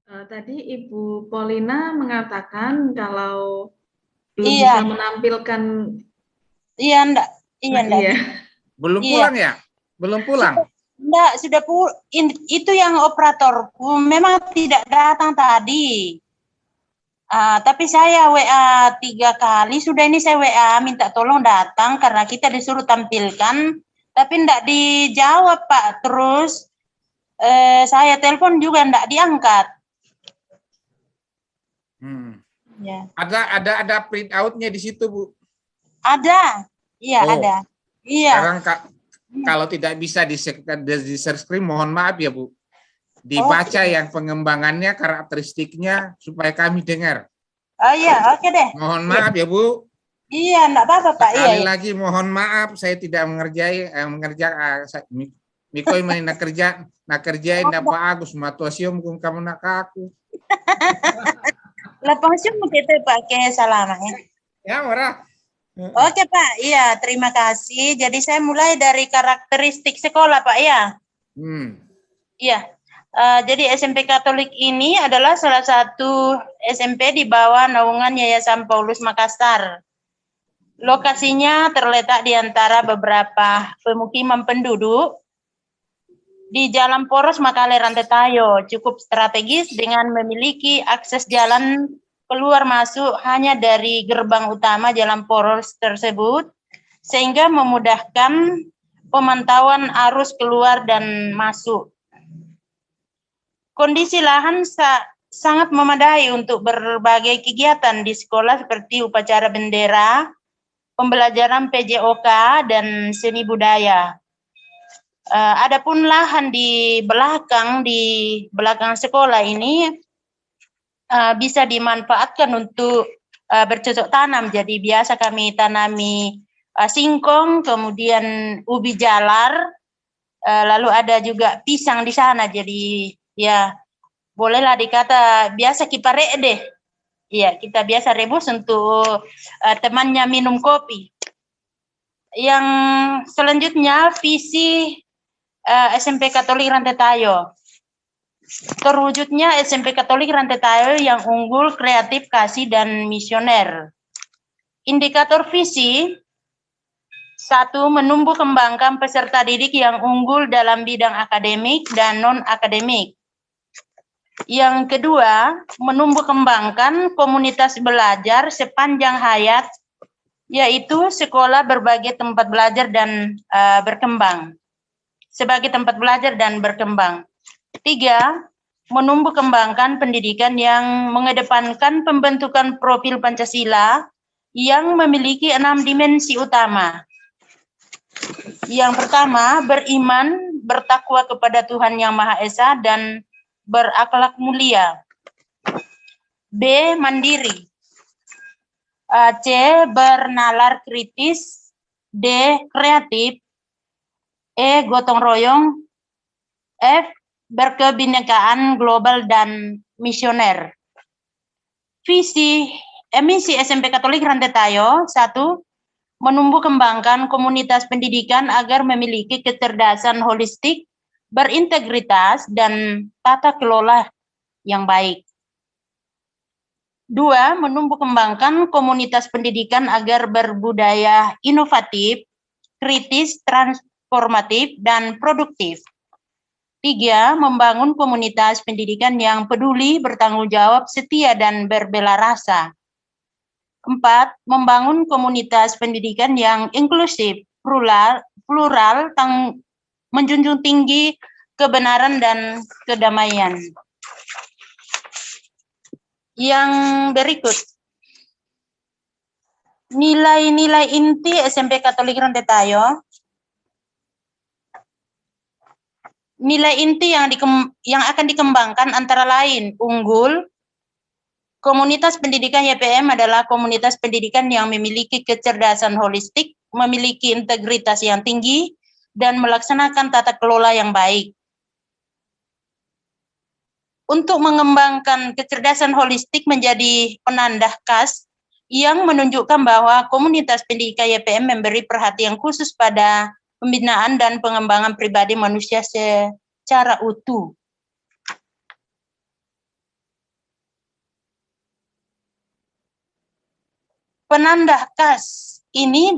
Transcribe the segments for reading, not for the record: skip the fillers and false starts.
Tadi Ibu Polina mengatakan kalau belum bisa Iya, menampilkan. iya enggak. Iya enggak. Iya. Belum Iya. pulang ya? Belum pulang? Enggak, itu yang operator memang tidak datang tadi. Tapi saya WA 3 kali, sudah ini saya WA minta tolong datang karena kita disuruh tampilkan, tapi enggak dijawab Pak. Terus saya telepon juga enggak diangkat. Ya. Ada print out-nya di situ, Bu. Ada, iya ada. Iya. Sekarang kalau tidak bisa di share screen, mohon maaf ya Bu. Dibaca yang pengembangannya, karakteristiknya supaya kami dengar. Oh iya, oke deh. Mohon maaf ya Bu. Iya, enggak apa-apa Pak. Sekali Iya. lagi mohon maaf, saya tidak mengerjakan Miko ini nak kerjain Pak Agus matuasium kamu nak aku. Langsung begitu Pak, oke selama ya. Ya, marah. Oke Pak, iya terima kasih. Jadi saya mulai dari karakteristik sekolah Pak ya. Iya, jadi SMP Katolik ini adalah salah satu SMP di bawah naungan Yayasan Paulus Makassar. Lokasinya terletak di antara beberapa pemukiman penduduk di Jalan Poros Makale Rantetayo, cukup strategis dengan memiliki akses jalan keluar masuk hanya dari gerbang utama Jalan Poros tersebut, sehingga memudahkan pemantauan arus keluar dan masuk. Kondisi lahan sangat memadai untuk berbagai kegiatan di sekolah seperti upacara bendera, pembelajaran PJOK, dan seni budaya. Adapun lahan di belakang sekolah ini bisa dimanfaatkan untuk bercocok tanam. Jadi biasa kami tanami singkong, kemudian ubi jalar, lalu ada juga pisang di sana. Jadi ya bolehlah dikata biasa kiparek deh. Iya, kita biasa rebus untuk temannya minum kopi. Yang selanjutnya visi SMP Katolik Rantetayo. Terwujudnya SMP Katolik Rantetayo yang unggul, kreatif, kasih, dan misioner. Indikator visi: 1. Menumbuh kembangkan peserta didik yang unggul dalam bidang akademik dan non-akademik. Yang kedua, menumbuh kembangkan komunitas belajar sepanjang hayat, yaitu sekolah berbagai tempat belajar dan berkembang. Sebagai tempat belajar dan berkembang. 3. Menumbuh kembangkan pendidikan yang mengedepankan pembentukan profil Pancasila yang memiliki 6 dimensi utama. Yang pertama, beriman, bertakwa kepada Tuhan Yang Maha Esa, dan berakhlak mulia. B. Mandiri. C. Bernalar kritis. D. Kreatif. E. Gotong royong. F. Berkebinekaan global dan misioner. Misi SMP Katolik Rantetayo: 1. Menumbuh kembangkan komunitas pendidikan agar memiliki kecerdasan holistik, berintegritas, dan tata kelola yang baik. 2. Menumbuh kembangkan komunitas pendidikan agar berbudaya inovatif, kritis, transformatif, dan produktif. 3. Membangun komunitas pendidikan yang peduli, bertanggung jawab, setia, dan berbela rasa. 4. Membangun komunitas pendidikan yang inklusif, plural, menjunjung tinggi kebenaran dan kedamaian. Yang berikut, nilai-nilai inti SMP Katolik Rantetayo. Nilai inti yang akan dikembangkan antara lain: unggul. Komunitas pendidikan YPM adalah komunitas pendidikan yang memiliki kecerdasan holistik, memiliki integritas yang tinggi, dan melaksanakan tata kelola yang baik. Untuk mengembangkan kecerdasan holistik menjadi penanda khas yang menunjukkan bahwa komunitas pendidikan YPM memberi perhatian khusus pada pembinaan dan pengembangan pribadi manusia secara utuh. penanda KAS ini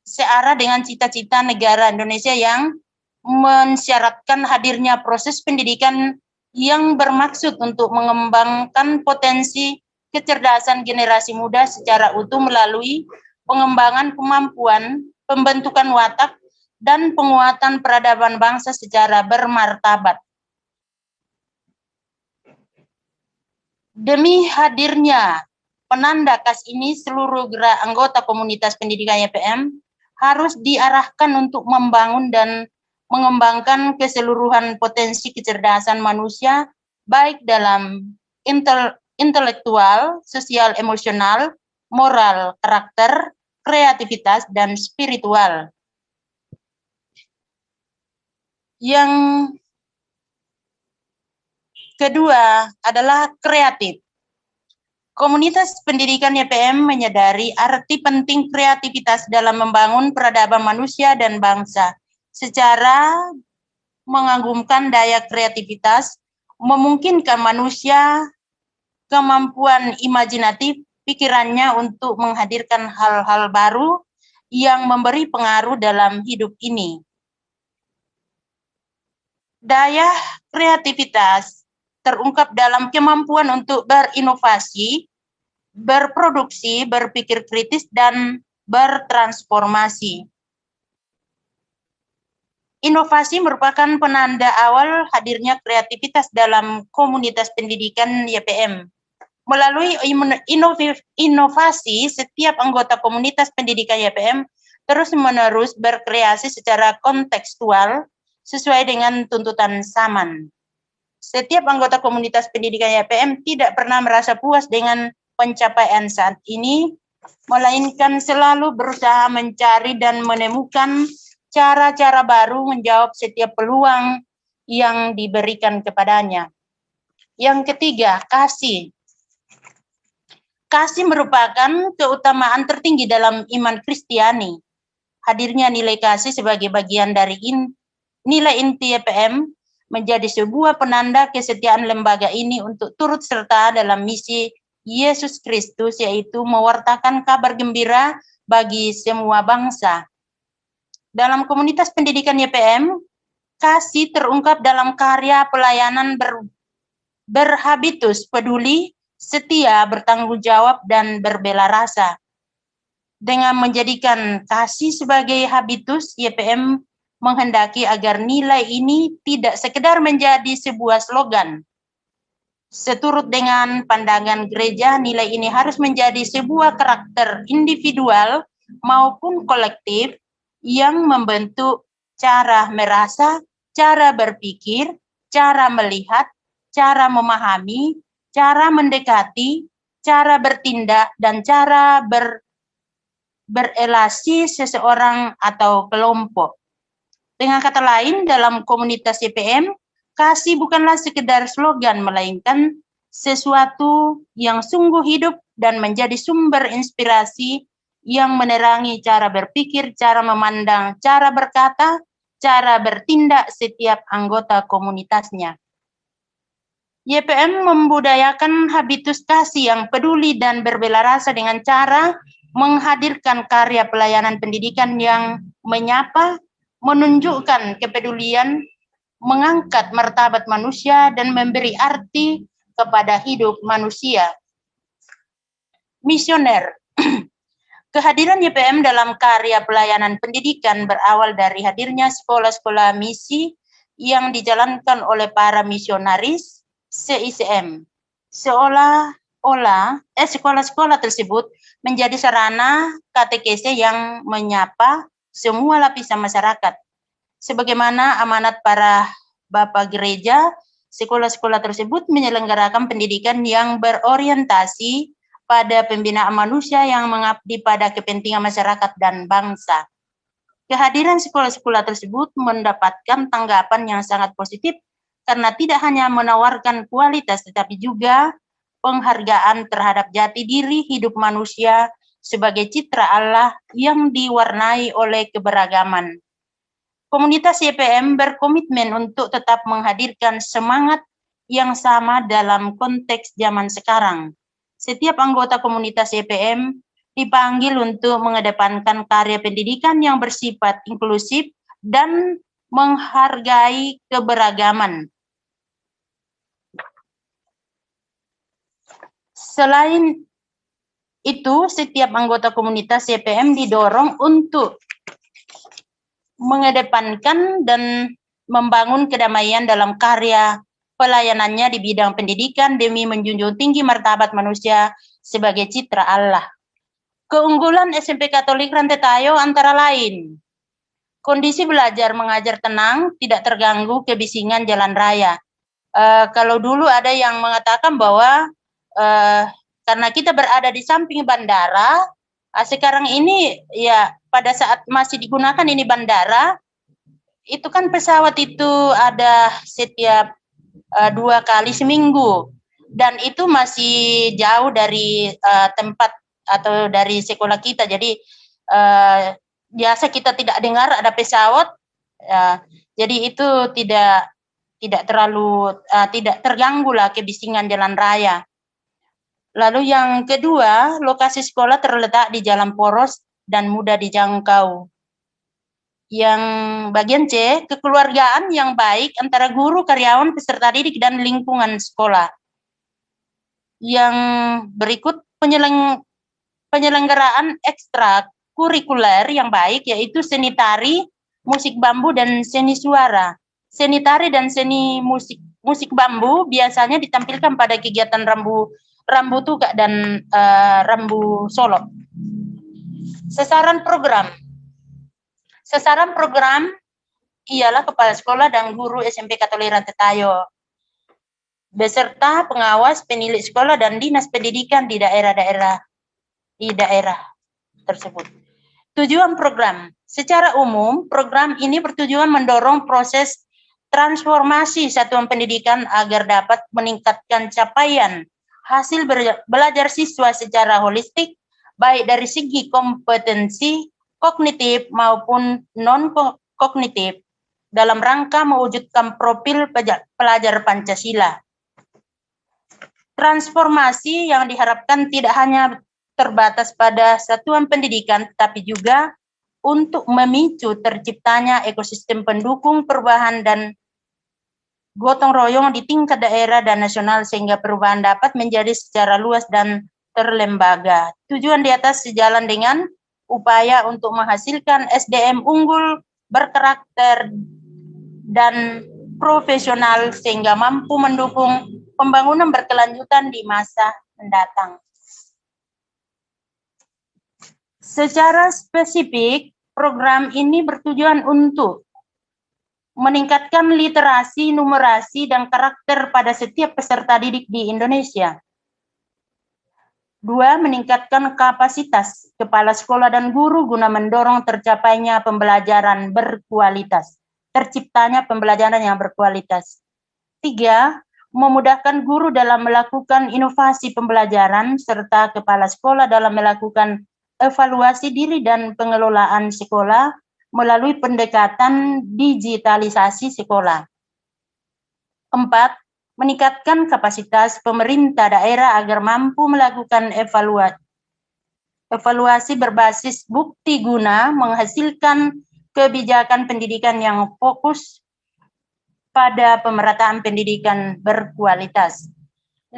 searah dengan cita-cita negara Indonesia yang mensyaratkan hadirnya proses pendidikan yang bermaksud untuk mengembangkan potensi kecerdasan generasi muda secara utuh melalui pengembangan kemampuan, pembentukan watak, dan penguatan peradaban bangsa secara bermartabat. Demi hadirnya penanda KAS ini, seluruh gerak anggota komunitas pendidikan YPM harus diarahkan untuk membangun dan mengembangkan keseluruhan potensi kecerdasan manusia, baik dalam intelektual, sosial, emosional, moral, karakter, kreativitas, dan spiritual. Yang kedua adalah kreatif. Komunitas pendidikan YPM menyadari arti penting kreativitas dalam membangun peradaban manusia dan bangsa. Secara mengagumkan daya kreativitas, memungkinkan manusia kemampuan imajinatif pikirannya untuk menghadirkan hal-hal baru yang memberi pengaruh dalam hidup ini. Daya kreativitas terungkap dalam kemampuan untuk berinovasi, berproduksi, berpikir kritis, dan bertransformasi. Inovasi merupakan penanda awal hadirnya kreativitas dalam komunitas pendidikan YPM. Melalui inovasi, setiap anggota komunitas pendidikan YPM terus-menerus berkreasi secara kontekstual sesuai dengan tuntutan zaman. Setiap anggota komunitas pendidikan YPM tidak pernah merasa puas dengan pencapaian saat ini, melainkan selalu berusaha mencari dan menemukan cara-cara baru menjawab setiap peluang yang diberikan kepadanya. Yang ketiga, kasih. Kasih merupakan keutamaan tertinggi dalam iman Kristiani. Hadirnya nilai kasih sebagai bagian dari nilai inti YPM menjadi sebuah penanda kesetiaan lembaga ini untuk turut serta dalam misi Yesus Kristus, yaitu mewartakan kabar gembira bagi semua bangsa. Dalam komunitas pendidikan YPM, kasih terungkap dalam karya pelayanan berhabitus peduli, setia, bertanggung jawab, dan berbela rasa. Dengan menjadikan kasih sebagai habitus, YPM menghendaki agar nilai ini tidak sekedar menjadi sebuah slogan. Seturut dengan pandangan gereja, nilai ini harus menjadi sebuah karakter individual maupun kolektif yang membentuk cara merasa, cara berpikir, cara melihat, cara memahami, cara mendekati, cara bertindak, dan cara berelasi seseorang atau kelompok. Dengan kata lain, dalam komunitas YPM, kasih bukanlah sekedar slogan, melainkan sesuatu yang sungguh hidup dan menjadi sumber inspirasi yang menerangi cara berpikir, cara memandang, cara berkata, cara bertindak setiap anggota komunitasnya. YPM membudayakan habitus kasih yang peduli dan berbela rasa dengan cara menghadirkan karya pelayanan pendidikan yang menyapa, menunjukkan kepedulian, mengangkat martabat manusia, dan memberi arti kepada hidup manusia. Misioner. Kehadiran YPM dalam karya pelayanan pendidikan berawal dari hadirnya sekolah-sekolah misi yang dijalankan oleh para misionaris CICM. Sekolah-sekolah tersebut menjadi sarana katekese yang menyapa semua lapisan masyarakat. Sebagaimana amanat para bapak gereja, sekolah-sekolah tersebut menyelenggarakan pendidikan yang berorientasi pada pembinaan manusia yang mengabdi pada kepentingan masyarakat dan bangsa. Kehadiran sekolah-sekolah tersebut mendapatkan tanggapan yang sangat positif karena tidak hanya menawarkan kualitas tetapi juga penghargaan terhadap jati diri hidup manusia sebagai citra Allah yang diwarnai oleh keberagaman. Komunitas YPM berkomitmen untuk tetap menghadirkan semangat yang sama dalam konteks zaman sekarang. Setiap anggota komunitas YPM dipanggil untuk mengedepankan karya pendidikan yang bersifat inklusif dan menghargai keberagaman. Selain itu, setiap anggota komunitas CPM didorong untuk mengedepankan dan membangun kedamaian dalam karya pelayanannya di bidang pendidikan demi menjunjung tinggi martabat manusia sebagai citra Allah. Keunggulan SMP Katolik Rantetayo antara lain: kondisi belajar mengajar tenang, tidak terganggu kebisingan jalan raya. Kalau dulu ada yang mengatakan bahwa karena kita berada di samping bandara, sekarang ini ya pada saat masih digunakan ini bandara, itu kan pesawat itu ada setiap 2 kali seminggu, dan itu masih jauh dari tempat atau dari sekolah kita. Jadi biasa kita tidak dengar ada pesawat, jadi itu tidak terlalu tidak terganggu lah kebisingan jalan raya. Lalu yang kedua, lokasi sekolah terletak di jalan poros dan mudah dijangkau. Yang bagian C, kekeluargaan yang baik antara guru, karyawan, peserta didik, dan lingkungan sekolah. Yang berikut, penyelenggaraan ekstrakurikuler yang baik, yaitu seni tari, musik bambu, dan seni suara. Seni tari dan seni musik bambu biasanya ditampilkan pada kegiatan Rambu Tuga dan Rambu Solo. Sasaran program ialah kepala sekolah dan guru SMP Katolik Rantetayo beserta pengawas, penilik sekolah, dan dinas pendidikan di daerah tersebut. Tujuan program: secara umum, program ini bertujuan mendorong proses transformasi satuan pendidikan agar dapat meningkatkan capaian hasil belajar siswa secara holistik, baik dari segi kompetensi kognitif maupun non-kognitif, dalam rangka mewujudkan profil pelajar Pancasila. Transformasi yang diharapkan tidak hanya terbatas pada satuan pendidikan, tetapi juga untuk memicu terciptanya ekosistem pendukung perubahan dan gotong royong di tingkat daerah dan nasional sehingga perubahan dapat menjadi secara luas dan terlembaga. Tujuan di atas sejalan dengan upaya untuk menghasilkan SDM unggul, berkarakter, dan profesional sehingga mampu mendukung pembangunan berkelanjutan di masa mendatang. Secara spesifik, program ini bertujuan untuk meningkatkan literasi, numerasi, dan karakter pada setiap peserta didik di Indonesia. 2. Meningkatkan kapasitas kepala sekolah dan guru guna mendorong tercapainya pembelajaran berkualitas, terciptanya pembelajaran yang berkualitas. 3. Memudahkan guru dalam melakukan inovasi pembelajaran serta kepala sekolah dalam melakukan evaluasi diri dan pengelolaan sekolah melalui pendekatan digitalisasi sekolah. 4. Meningkatkan kapasitas pemerintah daerah agar mampu melakukan evaluasi berbasis bukti guna menghasilkan kebijakan pendidikan yang fokus pada pemerataan pendidikan berkualitas. 5.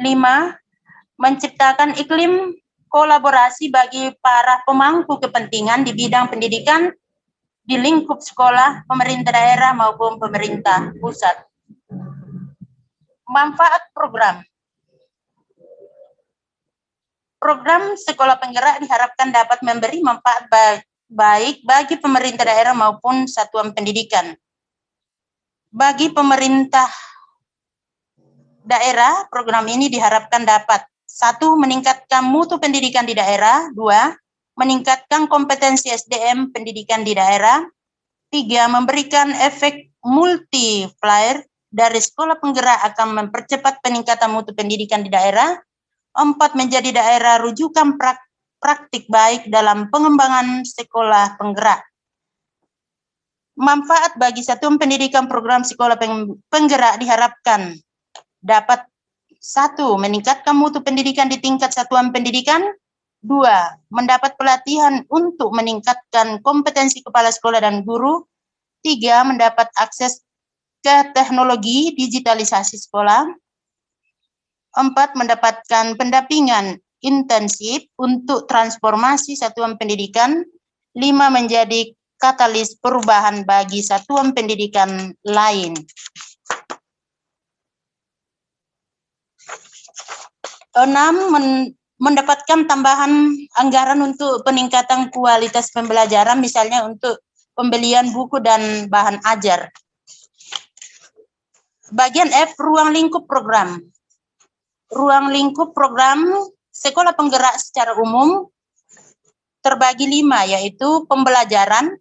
Menciptakan iklim kolaborasi bagi para pemangku kepentingan di bidang pendidikan di lingkup sekolah, pemerintah daerah maupun pemerintah pusat. Manfaat program. Program Sekolah Penggerak diharapkan dapat memberi manfaat baik bagi pemerintah daerah maupun satuan pendidikan. Bagi pemerintah daerah, program ini diharapkan dapat 1. Meningkatkan mutu pendidikan di daerah. 2. Meningkatkan kompetensi SDM pendidikan di daerah. 3. Memberikan efek multiplier dari sekolah penggerak akan mempercepat peningkatan mutu pendidikan di daerah. 4. Menjadi daerah rujukan praktik baik dalam pengembangan sekolah penggerak. Manfaat bagi satuan pendidikan program sekolah penggerak diharapkan dapat 1. Meningkatkan mutu pendidikan di tingkat satuan pendidikan. 2. Mendapat pelatihan untuk meningkatkan kompetensi kepala sekolah dan guru. 3. Mendapat akses ke teknologi digitalisasi sekolah. 4. Mendapatkan pendampingan intensif untuk transformasi satuan pendidikan. 5. Menjadi katalis perubahan bagi satuan pendidikan lain. 6. Mendapatkan tambahan anggaran untuk peningkatan kualitas pembelajaran, misalnya untuk pembelian buku dan bahan ajar. Bagian F, ruang lingkup program. Ruang lingkup program sekolah penggerak secara umum terbagi 5, yaitu pembelajaran,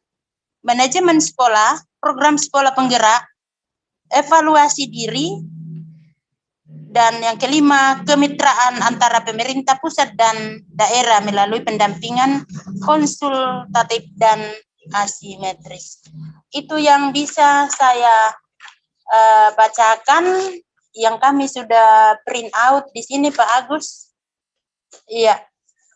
manajemen sekolah, program sekolah penggerak, evaluasi diri, dan yang kelima, kemitraan antara pemerintah pusat dan daerah melalui pendampingan konsultatif dan asimetris. Itu yang bisa saya bacakan, yang kami sudah print out di sini, Pak Agus. Iya,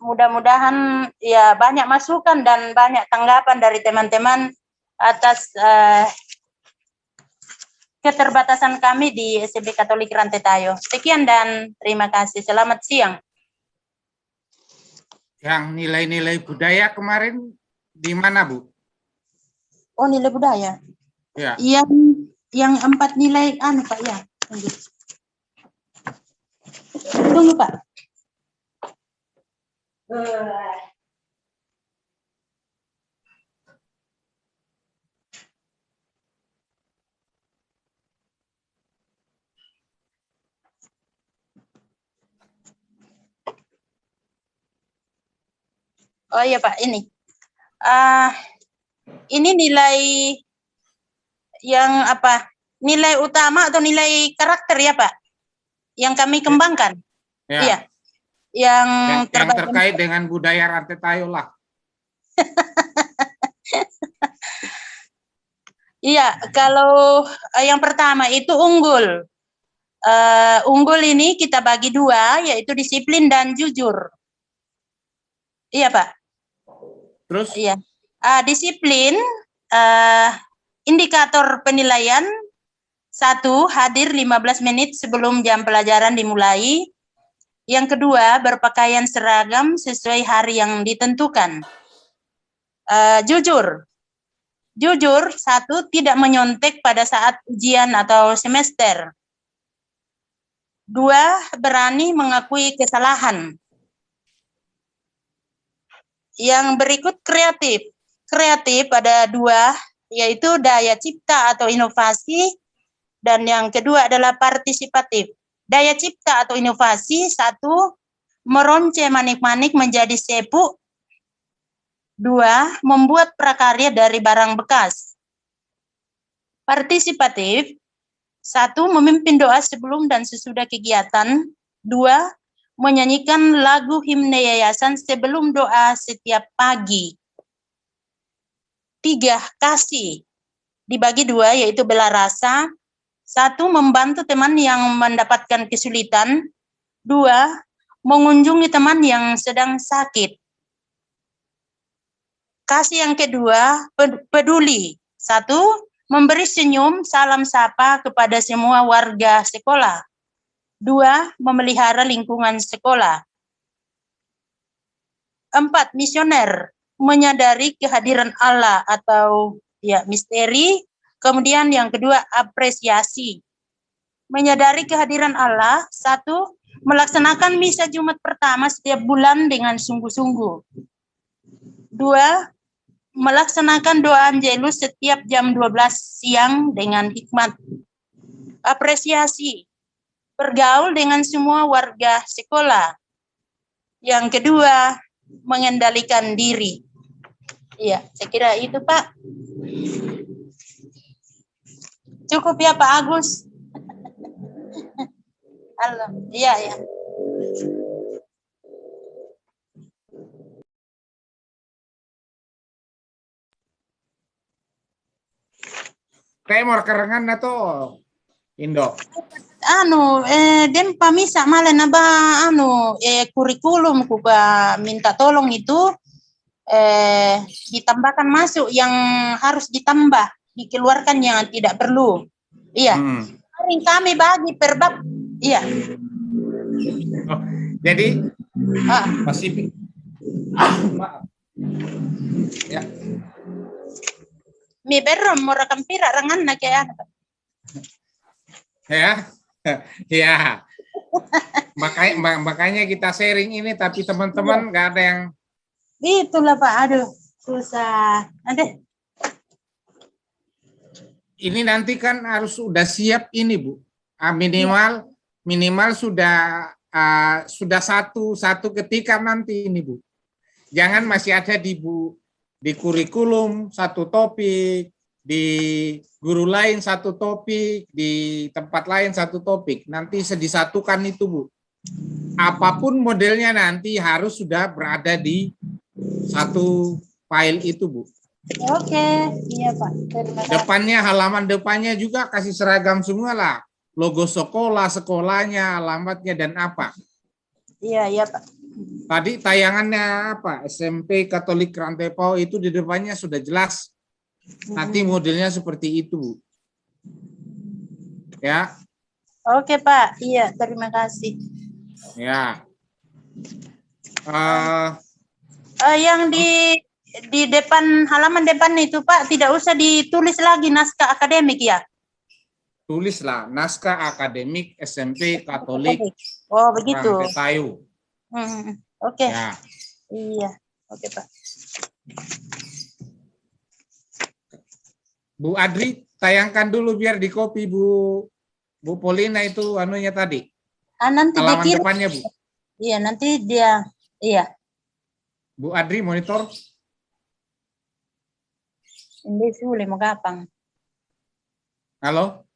mudah-mudahan ya banyak masukan dan banyak tanggapan dari teman-teman atas keterbatasan kami di SMP Katolik Rantetayo. Sekian dan terima kasih. Selamat siang. Yang nilai-nilai budaya kemarin di mana, Bu? Oh, nilai budaya. Ya. Yang 4 nilai Pak ya. Tunggu Pak. Oh iya Pak, ini. Ini nilai yang apa? Nilai utama atau nilai karakter ya Pak? Yang kami kembangkan. Ya. Iya. Yang terkait dengan budaya Rantetayo lah. Iya, kalau yang pertama itu unggul. Unggul ini kita bagi 2, yaitu disiplin dan jujur. Iya Pak. Terus? Iya. Disiplin, indikator penilaian 1, hadir 15 menit sebelum jam pelajaran dimulai. Yang kedua, berpakaian seragam sesuai hari yang ditentukan. Jujur. Jujur, 1, tidak menyontek pada saat ujian atau semester. 2, berani mengakui kesalahan. Yang berikut kreatif. Kreatif ada 2, yaitu daya cipta atau inovasi, dan yang kedua adalah partisipatif. Daya cipta atau inovasi, 1, meronce manik-manik menjadi sepuk. 2, membuat prakarya dari barang bekas. Partisipatif, 1, memimpin doa sebelum dan sesudah kegiatan. 2, menyanyikan lagu himne yayasan sebelum doa setiap pagi. 3, kasih. Dibagi 2, yaitu bela rasa. 1, membantu teman yang mendapatkan kesulitan. 2, mengunjungi teman yang sedang sakit. Kasih yang kedua, peduli. 1, memberi senyum, salam sapa kepada semua warga sekolah. 2, memelihara lingkungan sekolah. 4, misioner, menyadari kehadiran Allah atau misteri. Kemudian yang kedua, apresiasi. Menyadari kehadiran Allah. 1, melaksanakan misa Jumat pertama setiap bulan dengan sungguh-sungguh. 2, melaksanakan doa Angelus setiap jam 12 siang dengan hikmat. Apresiasi, bergaul dengan semua warga sekolah. Yang kedua, mengendalikan diri. Iya, saya kira itu Pak. Cukup ya Pak Agus. Halo, iya ya. Kayak mau kerengan atau Indo? dem pamisa malah naba kurikulum kuba minta tolong itu ditambahkan masuk yang harus ditambah, dikeluarkan yang tidak perlu. Iya. Sering kami bagi per bab. Iya. Oh, jadi masih maaf. Ya. Mi berom mora kampira rangan na kaya ano. Ya. Ya. Makanya kita sharing ini, tapi teman-teman nggak ada yang. Itulah Pak, aduh susah. Ada. Ini nanti kan harus sudah siap ini Bu, minimal sudah satu ketika nanti ini Bu. Jangan masih ada di kurikulum satu topik, di guru lain satu topik, di tempat lain satu topik. Nanti disatukan itu Bu. Apapun modelnya nanti harus sudah berada di satu file itu Bu. Oke, iya Pak. Depannya, halaman depannya juga kasih seragam semua lah. Logo sekolah, sekolahnya, alamatnya, dan apa. Iya Pak. Tadi tayangannya apa? SMP Katolik Rantepao itu di depannya sudah jelas. Nanti modelnya seperti itu. Ya. Oke Pak, iya terima kasih. Ya. Yang di depan halaman depan itu Pak tidak usah ditulis lagi naskah akademik ya? Tulislah naskah akademik SMP Katolik. Oh begitu. Rantepao. Oke. Ya. Iya. Oke Pak. Bu Adri, tayangkan dulu biar di copy Bu Polina itu anunya tadi. Nanti halaman dikirim. Depannya Bu. Iya nanti dia. Iya. Bu Adri monitor. Ini sulit mau gampang. Halo.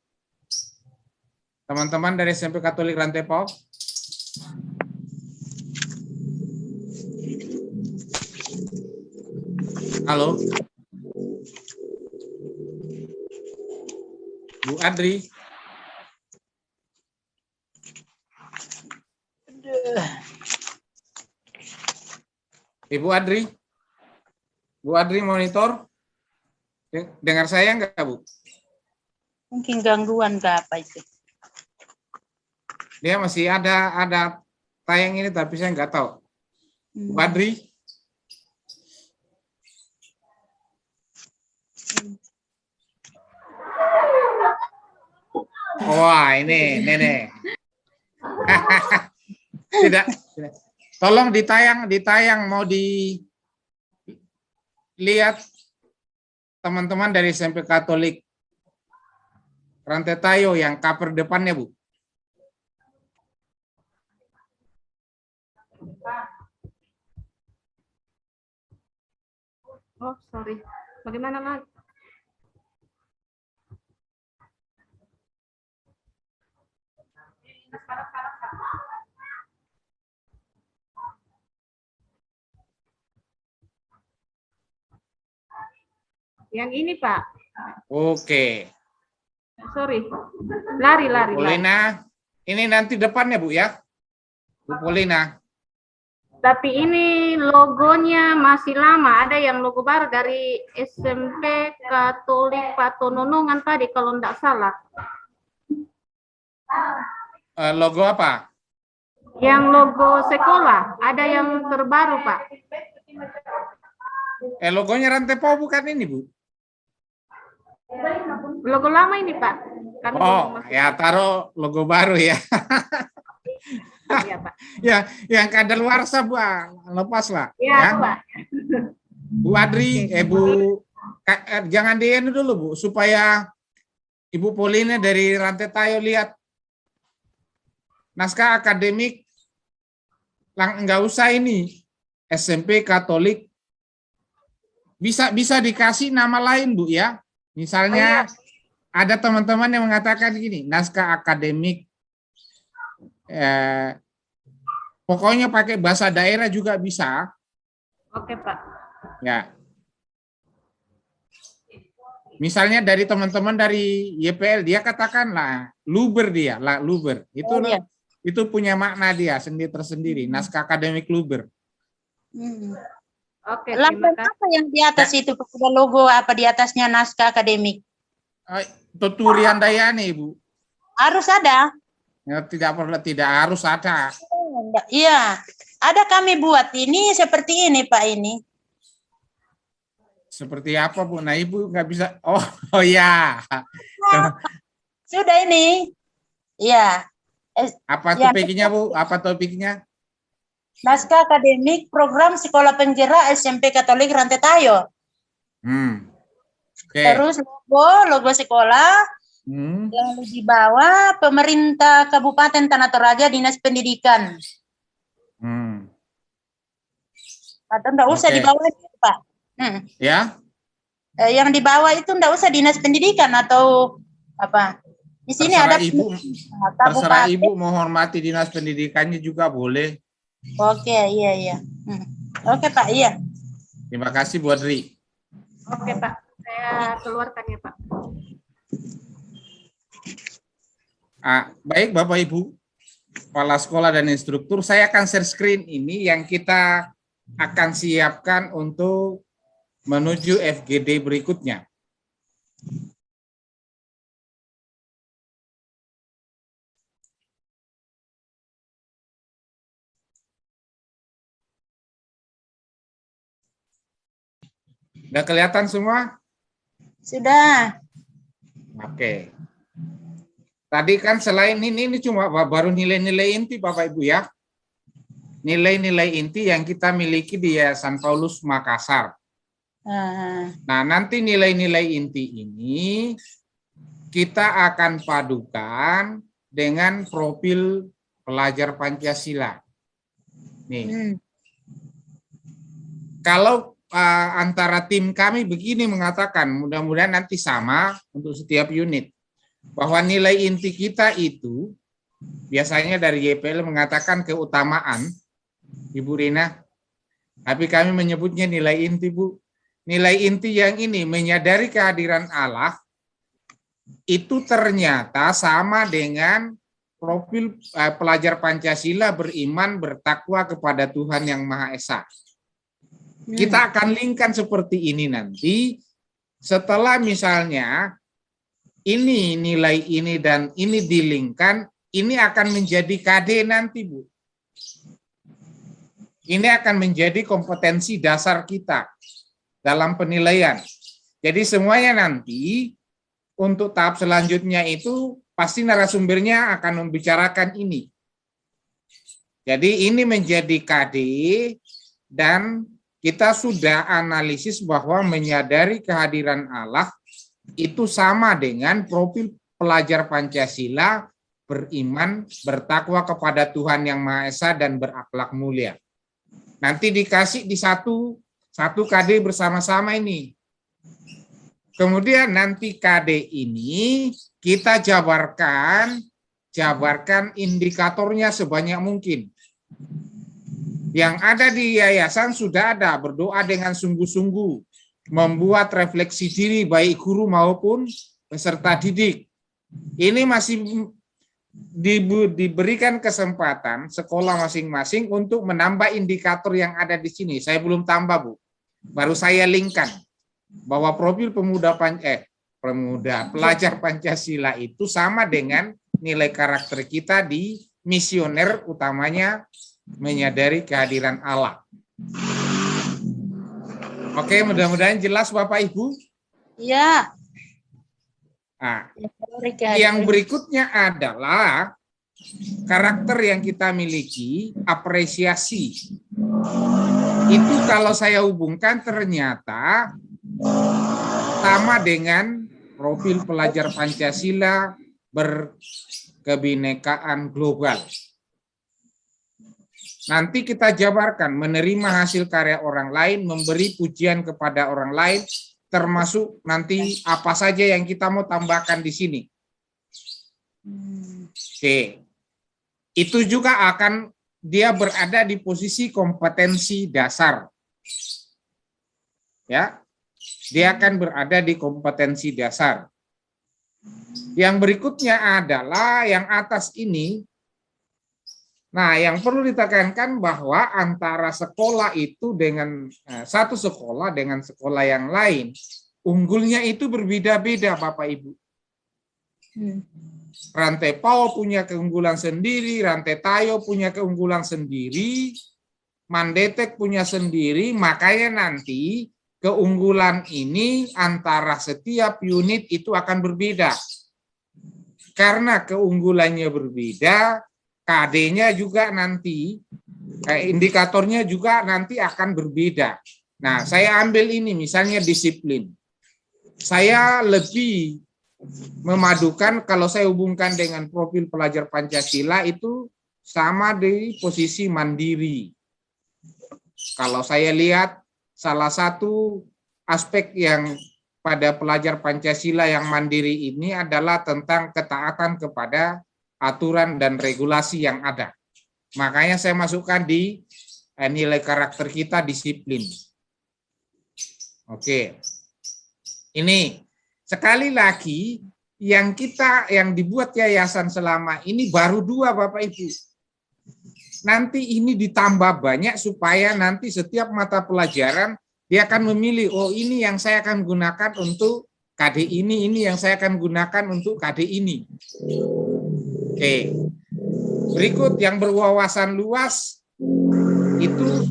Teman-teman dari SMP Katolik Rantepao. Halo. Bu Adri. Ibu Adri. Bu Adri monitor. Dengar saya enggak, Bu? Mungkin gangguan ke apa itu? Dia masih ada tayang ini tapi saya enggak tahu. Bu Adri. Wah, ini Nenek. Tidak. Tolong ditayang mau dilihat teman-teman dari SMP Katolik Rantepao yang cover depannya, Bu. Oh, sorry. Bagaimana lagi? Yang ini, Pak. Oke. Sorry. Lari. Polina, ini nanti depannya, Bu, ya? Bu Polina. Tapi ini logonya masih lama. Ada yang logo baru dari SMP Katolik Patononongan tadi, kalau tidak salah. Logo apa? Yang logo sekolah. Ada yang terbaru, Pak. Logonya Rantepao bukan ini, Bu? Logo lama ini, Pak. Kami ya taruh logo baru ya. Iya, Pak. Ya, yang kadaluarsa, Bu, lepas lah. Ya, Pak. Bu Adri, jangan di ini dulu, Bu, supaya Ibu Polina dari Rantepao lihat naskah akademik. Enggak usah ini SMP Katolik. Bisa dikasih nama lain, Bu, ya. Misalnya ada teman-teman yang mengatakan gini, naskah akademik, pokoknya pakai bahasa daerah juga bisa. Oke, Pak. Ya. Misalnya dari teman-teman dari YPL, dia katakanlah Luber dia, lah Luber. Itu iya. itu punya makna dia sendiri tersendiri, naskah akademik Luber. Oke, Lambang terima kasih. apa yang di atas itu? Ada logo apa di atasnya naskah akademik? Tuturian Dayani, Ibu. Harus ada. Ya, tidak harus ada. Iya, ada kami buat ini seperti ini Pak ini. Seperti apa, Bu? Nah, Ibu nggak bisa. Oh ya. Sudah ini. Iya. Apa Ya, topiknya, Bu? Apa topiknya? naskah akademik program sekolah penggerak SMP Katolik Rantetayo. Oke. Terus logo sekolah. Yang di bawah pemerintah Kabupaten Tanah Toraja Dinas Pendidikan. Atau enggak usah di bawah itu, Pak. Ya. Yang di bawah itu enggak usah Dinas Pendidikan atau apa. Di sini terserah ada Ibu, terserah Ibu menghormati Dinas Pendidikannya juga boleh. Oke, iya. Oke, Pak, iya. Terima kasih Bu Adri. Oke, Pak. Saya keluarkan ya, Pak. Baik Bapak Ibu, kepala sekolah dan instruktur, saya akan share screen ini yang kita akan siapkan untuk menuju FGD berikutnya. Sudah kelihatan semua? Sudah. Oke. Tadi kan selain ini cuma baru nilai-nilai inti Bapak Ibu ya. Nilai-nilai inti yang kita miliki di Yayasan Paulus Makassar. Nah, nanti nilai-nilai inti ini kita akan padukan dengan profil pelajar Pancasila. Nih. Kalau antara tim kami begini mengatakan, mudah-mudahan nanti sama untuk setiap unit. Bahwa nilai inti kita itu biasanya dari YPL mengatakan keutamaan, Ibu Rina, tapi kami menyebutnya nilai inti, Bu. Nilai inti yang ini menyadari kehadiran Allah itu ternyata sama dengan profil pelajar Pancasila beriman bertakwa kepada Tuhan Yang Maha Esa. Kita akan linkkan seperti ini nanti setelah misalnya ini nilai ini dan ini dilingkan, ini akan menjadi KD nanti, Bu. Ini akan menjadi kompetensi dasar kita dalam penilaian. Jadi semuanya nanti untuk tahap selanjutnya itu pasti narasumbernya akan membicarakan ini. Jadi ini menjadi KD dan kita sudah analisis bahwa menyadari kehadiran Allah itu sama dengan profil pelajar Pancasila beriman, bertakwa kepada Tuhan Yang Maha Esa dan berakhlak mulia. Nanti dikasih di satu KD bersama-sama ini. Kemudian nanti KD ini kita jabarkan indikatornya sebanyak mungkin. Yang ada di yayasan sudah ada, berdoa dengan sungguh-sungguh, membuat refleksi diri baik guru maupun peserta didik. Ini masih diberikan kesempatan sekolah masing-masing untuk menambah indikator yang ada di sini. Saya belum tambah, Bu. Baru saya linkkan bahwa profil pelajar Pancasila itu sama dengan nilai karakter kita di misioner, utamanya menyadari kehadiran Allah. Oke, mudah-mudahan jelas Bapak Ibu. Iya. Nah, yang berikutnya adalah karakter yang kita miliki, apresiasi. Itu kalau saya hubungkan ternyata sama dengan profil pelajar Pancasila berkebinekaan global. Nanti kita jabarkan menerima hasil karya orang lain, memberi pujian kepada orang lain, termasuk nanti apa saja yang kita mau tambahkan di sini. Oke. Itu juga akan dia berada di posisi kompetensi dasar. Ya. Dia akan berada di kompetensi dasar. Yang berikutnya adalah yang atas ini. Nah, yang perlu ditekankan bahwa antara sekolah itu dengan satu sekolah dengan sekolah yang lain, unggulnya itu berbeda-beda, Bapak Ibu. Rantai Pau punya keunggulan sendiri, Rantai Tayo punya keunggulan sendiri, Mandetek punya sendiri, makanya nanti keunggulan ini antara setiap unit itu akan berbeda. Karena keunggulannya berbeda, KD-nya juga nanti, indikatornya juga nanti akan berbeda. Nah, saya ambil ini misalnya disiplin. Saya lebih memadukan kalau saya hubungkan dengan profil pelajar Pancasila itu sama di posisi mandiri. Kalau saya lihat salah satu aspek yang pada pelajar Pancasila yang mandiri ini adalah tentang ketaatan kepada aturan dan regulasi yang ada. Makanya saya masukkan di nilai karakter kita disiplin. Oke. Ini sekali lagi yang dibuat yayasan selama ini baru 2, Bapak Ibu. Nanti ini ditambah banyak supaya nanti setiap mata pelajaran dia akan memilih, oh ini yang saya akan gunakan untuk KD ini yang saya akan gunakan untuk KD ini. Oke, berikut yang berwawasan luas itu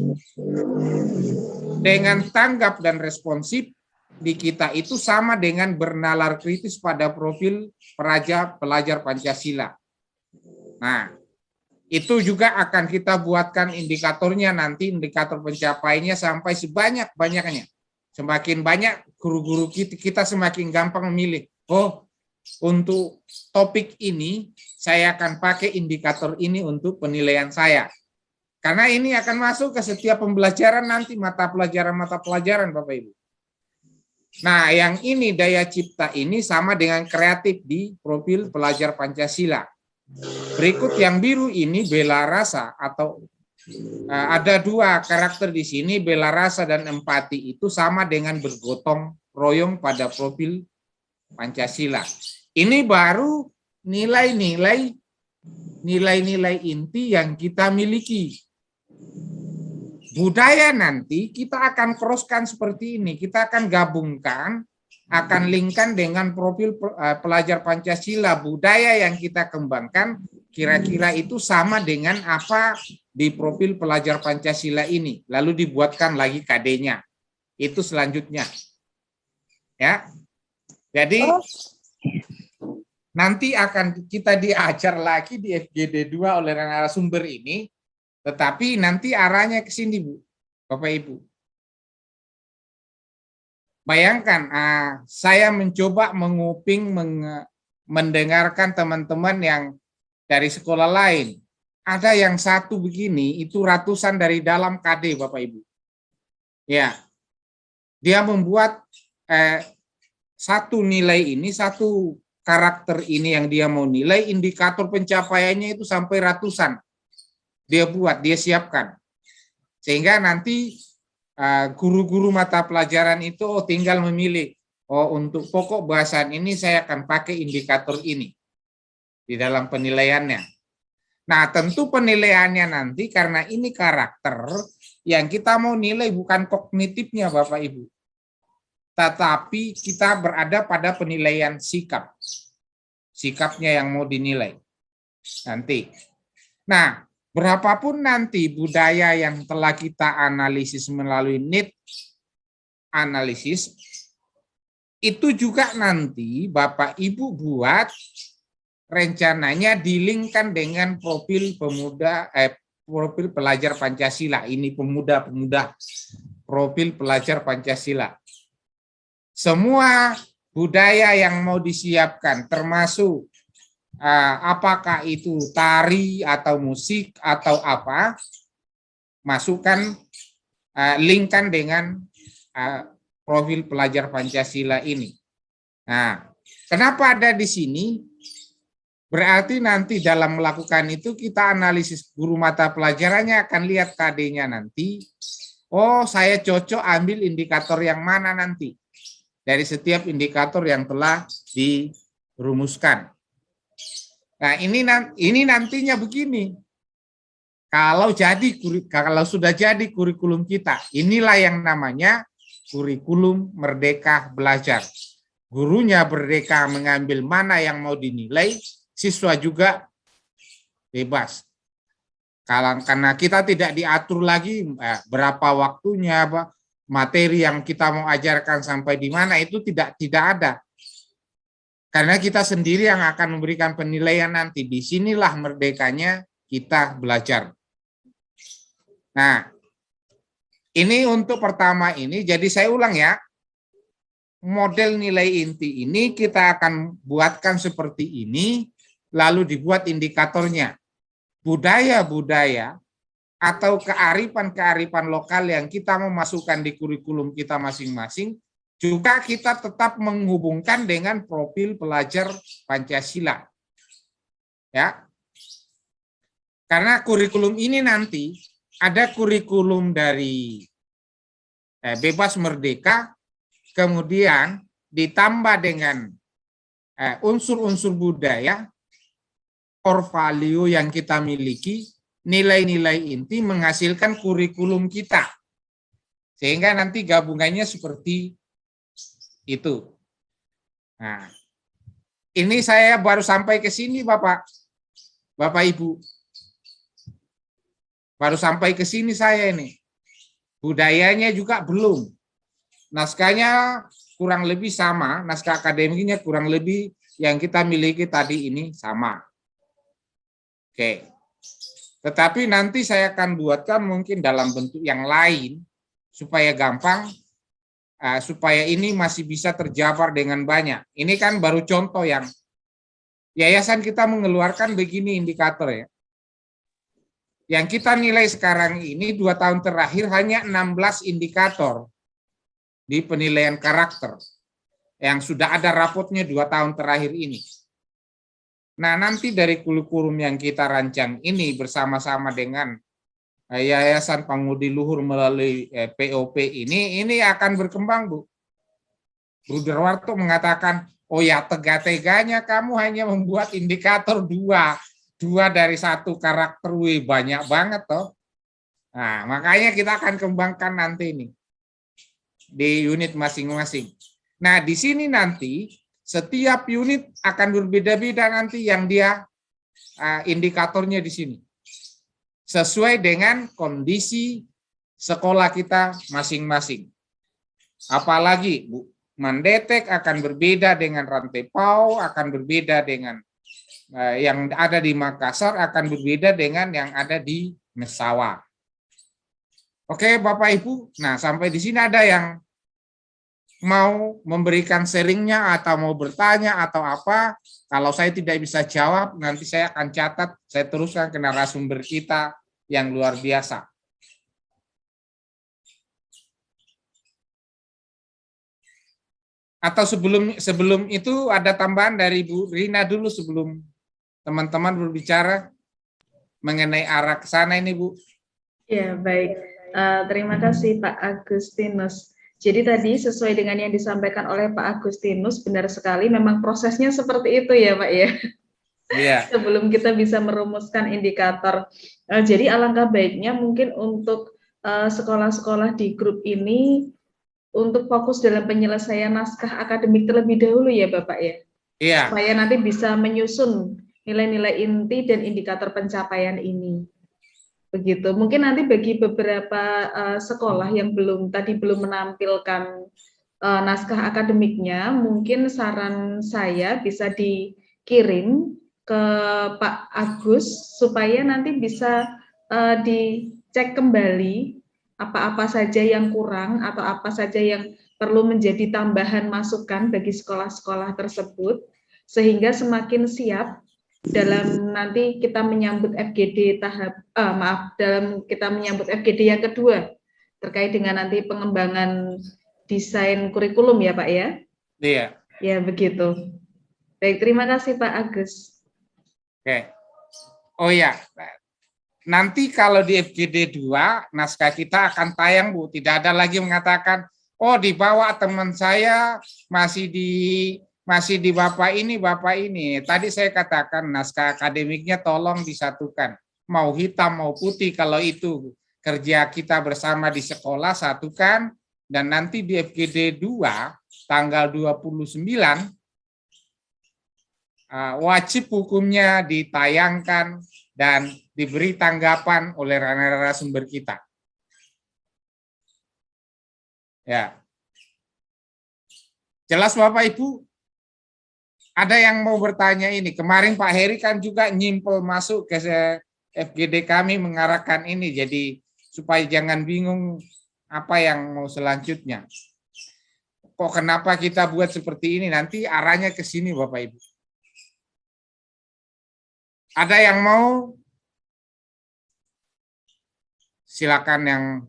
dengan tanggap dan responsif di kita itu sama dengan bernalar kritis pada profil pelajar Pancasila. Nah, itu juga akan kita buatkan indikatornya nanti, indikator pencapaiannya sampai sebanyak-banyaknya. Semakin banyak guru-guru kita semakin gampang memilih. Oh, untuk topik ini saya akan pakai indikator ini untuk penilaian saya. Karena ini akan masuk ke setiap pembelajaran nanti mata pelajaran Bapak Ibu. Nah, yang ini daya cipta ini sama dengan kreatif di profil pelajar Pancasila. Berikut yang biru ini bela rasa atau ada 2 karakter di sini, bela rasa dan empati itu sama dengan bergotong royong pada profil Pancasila. Ini baru nilai-nilai inti yang kita miliki. Budaya nanti kita akan crosskan seperti ini, kita akan gabungkan, akan linkkan dengan profil pelajar Pancasila. Budaya yang kita kembangkan kira-kira itu sama dengan apa di profil pelajar Pancasila ini, lalu dibuatkan lagi KD-nya. Itu selanjutnya. Ya. Jadi nanti akan kita diajar lagi di FGD 2 oleh narasumber ini, tetapi nanti arahnya ke sini, Bu, Bapak Ibu. Bayangkan, saya mencoba menguping, mendengarkan teman-teman yang dari sekolah lain. Ada yang satu begini, itu ratusan dari dalam KD, Bapak Ibu. Ya, dia membuat satu nilai ini, satu karakter ini yang dia mau nilai, indikator pencapaiannya itu sampai ratusan. Dia buat, dia siapkan. Sehingga nanti guru-guru mata pelajaran itu tinggal memilih, oh untuk pokok bahasan ini saya akan pakai indikator ini di dalam penilaiannya. Nah, tentu penilaiannya nanti karena ini karakter, yang kita mau nilai bukan kognitifnya Bapak Ibu, tetapi kita berada pada penilaian sikap. Sikapnya yang mau dinilai nanti. Nah, berapapun nanti budaya yang telah kita analisis melalui need analisis, itu juga nanti Bapak Ibu buat rencananya dilingkan dengan profil profil pelajar Pancasila. Ini pemuda-pemuda, profil pelajar Pancasila. Semua budaya yang mau disiapkan, termasuk apakah itu tari atau musik atau apa, masukkan, linkkan dengan profil pelajar Pancasila ini. Nah, kenapa ada di sini? Berarti nanti dalam melakukan itu kita analisis guru mata pelajarannya akan lihat KD-nya nanti. Oh, saya cocok ambil indikator yang mana nanti. dari setiap indikator yang telah dirumuskan. Nah, ini nantinya begini. Kalau sudah jadi kurikulum kita, inilah yang namanya kurikulum Merdeka Belajar. Gurunya merdeka mengambil mana yang mau dinilai, siswa juga bebas. Karena kita tidak diatur lagi berapa waktunya, materi yang kita mau ajarkan sampai di mana, itu tidak ada. Karena kita sendiri yang akan memberikan penilaian nanti. Disinilah merdekanya kita belajar. Nah, ini untuk pertama ini, jadi saya ulang ya, model nilai inti ini kita akan buatkan seperti ini, lalu dibuat indikatornya. Budaya-budaya atau kearifan-kearifan lokal yang kita mau masukkan di kurikulum kita masing-masing, juga kita tetap menghubungkan dengan profil pelajar Pancasila. Ya. Karena kurikulum ini nanti ada kurikulum dari bebas merdeka, kemudian ditambah dengan unsur-unsur budaya, core value yang kita miliki, nilai-nilai inti menghasilkan kurikulum kita. Sehingga nanti gabungannya seperti itu. Nah, ini saya baru sampai ke sini, Bapak Ibu. Baru sampai ke sini saya ini. Budayanya juga belum. Naskahnya kurang lebih sama, naskah akademiknya kurang lebih yang kita miliki tadi ini sama. Oke. Tetapi nanti saya akan buatkan mungkin dalam bentuk yang lain supaya gampang, supaya ini masih bisa terjabar dengan banyak. Ini kan baru contoh yang yayasan kita mengeluarkan begini indikator ya. Yang kita nilai sekarang ini 2 tahun terakhir hanya 16 indikator di penilaian karakter yang sudah ada rapotnya 2 tahun terakhir ini. Nah, nanti dari kurikulum yang kita rancang ini bersama-sama dengan Yayasan Pangudi Luhur melalui POP ini akan berkembang, Bu. Bu Darwarto mengatakan, oh ya tega-teganya kamu hanya membuat indikator 2 dari 1 karakter, banyak banget toh. Nah, makanya kita akan kembangkan nanti ini di unit masing-masing. Nah, di sini nanti setiap unit akan berbeda-beda nanti yang dia indikatornya di sini. Sesuai dengan kondisi sekolah kita masing-masing. Apalagi Bu, Mandetek akan berbeda dengan Rantepau, akan berbeda dengan yang ada di Makassar, akan berbeda dengan yang ada di Messawa. Oke, Bapak Ibu. Nah, sampai di sini ada yang mau memberikan sharingnya atau mau bertanya atau apa? Kalau saya tidak bisa jawab, nanti saya akan catat, saya teruskan ke narasumber kita yang luar biasa. Atau sebelum itu ada tambahan dari Bu Rina dulu sebelum teman-teman berbicara mengenai arah ke sana ini, Bu. Ya, baik. Terima kasih Pak Agustinus. Jadi tadi sesuai dengan yang disampaikan oleh Pak Agustinus, benar sekali memang prosesnya seperti itu ya Pak ya. Iya. Sebelum kita bisa merumuskan indikator. Jadi alangkah baiknya mungkin untuk sekolah-sekolah di grup ini untuk fokus dalam penyelesaian naskah akademik terlebih dahulu ya Bapak ya. Iya. Supaya nanti bisa menyusun nilai-nilai inti dan indikator pencapaian ini. Begitu. Mungkin nanti bagi beberapa sekolah yang belum menampilkan naskah akademiknya, mungkin saran saya bisa dikirim ke Pak Agus supaya nanti bisa dicek kembali apa-apa saja yang kurang atau apa saja yang perlu menjadi tambahan masukan bagi sekolah-sekolah tersebut sehingga semakin siap dalam nanti kita menyambut FGD dalam kita menyambut FGD yang kedua terkait dengan nanti pengembangan desain kurikulum ya Pak ya. Iya. Ya begitu. Baik, terima kasih Pak Agus. Oke. Oh ya, nanti kalau di FGD 2 naskah kita akan tayang Bu, tidak ada lagi mengatakan Oh, dibawa teman saya masih di Bapak ini. Tadi saya katakan naskah akademiknya tolong disatukan. Mau hitam mau putih, kalau itu kerja kita bersama di sekolah satukan, dan nanti di FGD 2 tanggal 29 wajib hukumnya ditayangkan dan diberi tanggapan oleh narasumber kita. Ya. Jelas Bapak Ibu? Ada yang mau bertanya ini? Kemarin Pak Heri kan juga nyimpel masuk ke FGD kami mengarahkan ini, jadi supaya jangan bingung apa yang mau selanjutnya. Kok kenapa kita buat seperti ini? Nanti arahnya ke sini Bapak Ibu. Ada yang mau? Silakan yang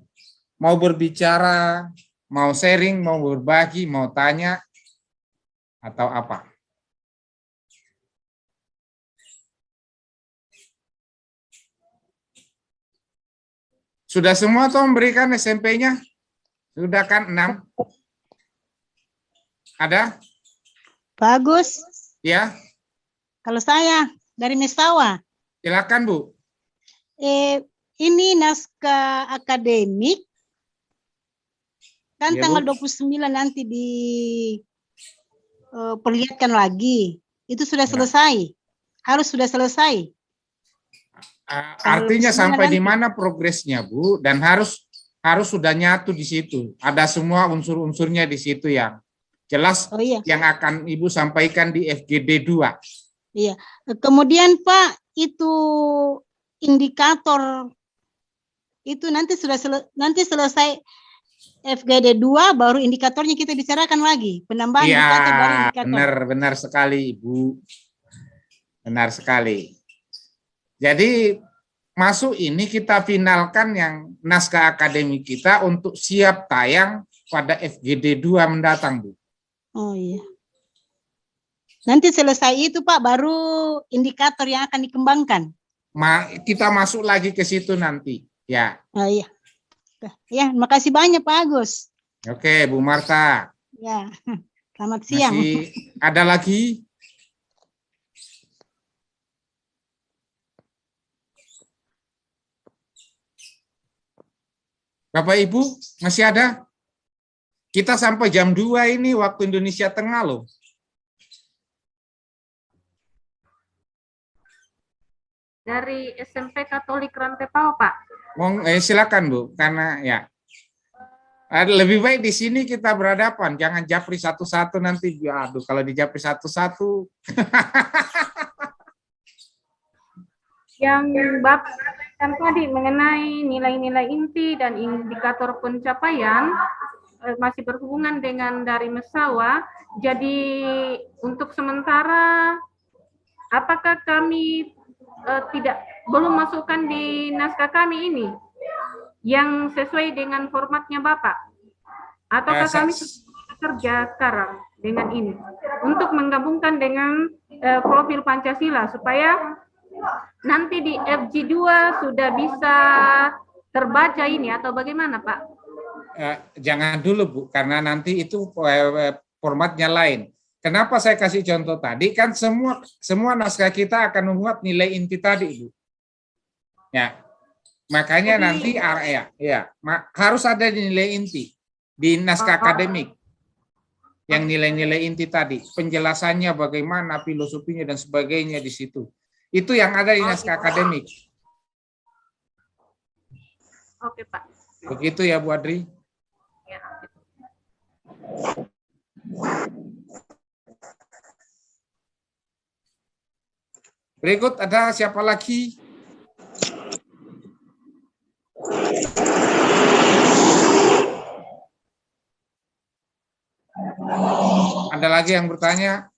mau berbicara, mau sharing, mau berbagi, mau tanya, atau apa? Sudah semua toh memberikan SMP-nya? Sudah kan 6? Ada? Bagus. Ya. Kalau saya dari Mestawa. Silakan Bu. Ini naskah akademik. Kan Ya, tanggal Bu. 29 nanti diperlihatkan lagi. Itu sudah Ya. selesai. Harus sudah selesai. Artinya Tanggal sampai 29 di nanti. mana progresnya Bu, dan harus sudah nyatu di situ. Ada semua unsur-unsurnya di situ yang jelas. Oh iya. Yang akan Ibu sampaikan di FGD 2. Iya. Kemudian Pak, itu indikator itu nanti sudah nanti selesai FGD 2 baru indikatornya kita bicarakan lagi. Penambahan Iya, indikator baru indikator. benar sekali Ibu. Benar sekali. Jadi masuk ini kita finalkan yang naskah akademik kita untuk siap tayang pada FGD 2 mendatang, Bu. Oh iya. Nanti selesai itu Pak, baru indikator yang akan dikembangkan. Kita masuk lagi ke situ nanti, ya. Oh iya. Ya, makasih banyak Pak Agus. Oke, Bu Marta. Ya, selamat siang. Masih ada lagi? Bapak Ibu, masih ada? Kita sampai jam 2 ini waktu Indonesia Tengah loh. Dari SMP Katolik Rantepao, Pak. Silakan Bu, karena ya lebih baik di sini kita berhadapan, jangan japri satu-satu nanti. Aduh, kalau dijapri satu-satu. Yang Bapak sampaikan tadi mengenai nilai-nilai inti dan indikator pencapaian masih berhubungan dengan dari Mestawa. Jadi untuk sementara apakah kami belum masukkan di naskah kami ini yang sesuai dengan formatnya Bapak? Ataukah kami kerja sekarang dengan ini untuk menggabungkan dengan profil Pancasila supaya nanti di FG2 sudah bisa terbaca ini, atau bagaimana Pak? Jangan dulu Bu, karena nanti itu formatnya lain. Kenapa saya kasih contoh tadi? Kan semua naskah kita akan memuat nilai inti tadi, Bu. Ya, makanya nanti harus ada nilai inti di naskah akademik. Yang nilai-nilai inti tadi, penjelasannya bagaimana, filosofinya dan sebagainya di situ. Itu yang ada di naskah akademik. Oke Pak. Begitu ya Bu Adri. Ya. Berikut ada siapa lagi? Ada lagi yang bertanya?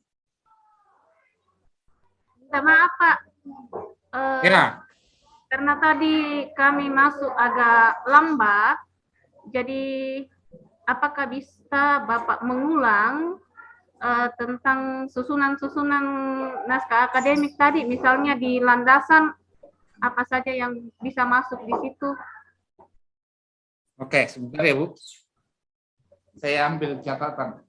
Minta maaf Pak. Ya. Karena tadi kami masuk agak lambat, jadi apakah bisa Bapak mengulang tentang susunan-susunan naskah akademik tadi, misalnya di landasan apa saja yang bisa masuk di situ? Oke, sebentar ya Bu. Saya ambil catatan.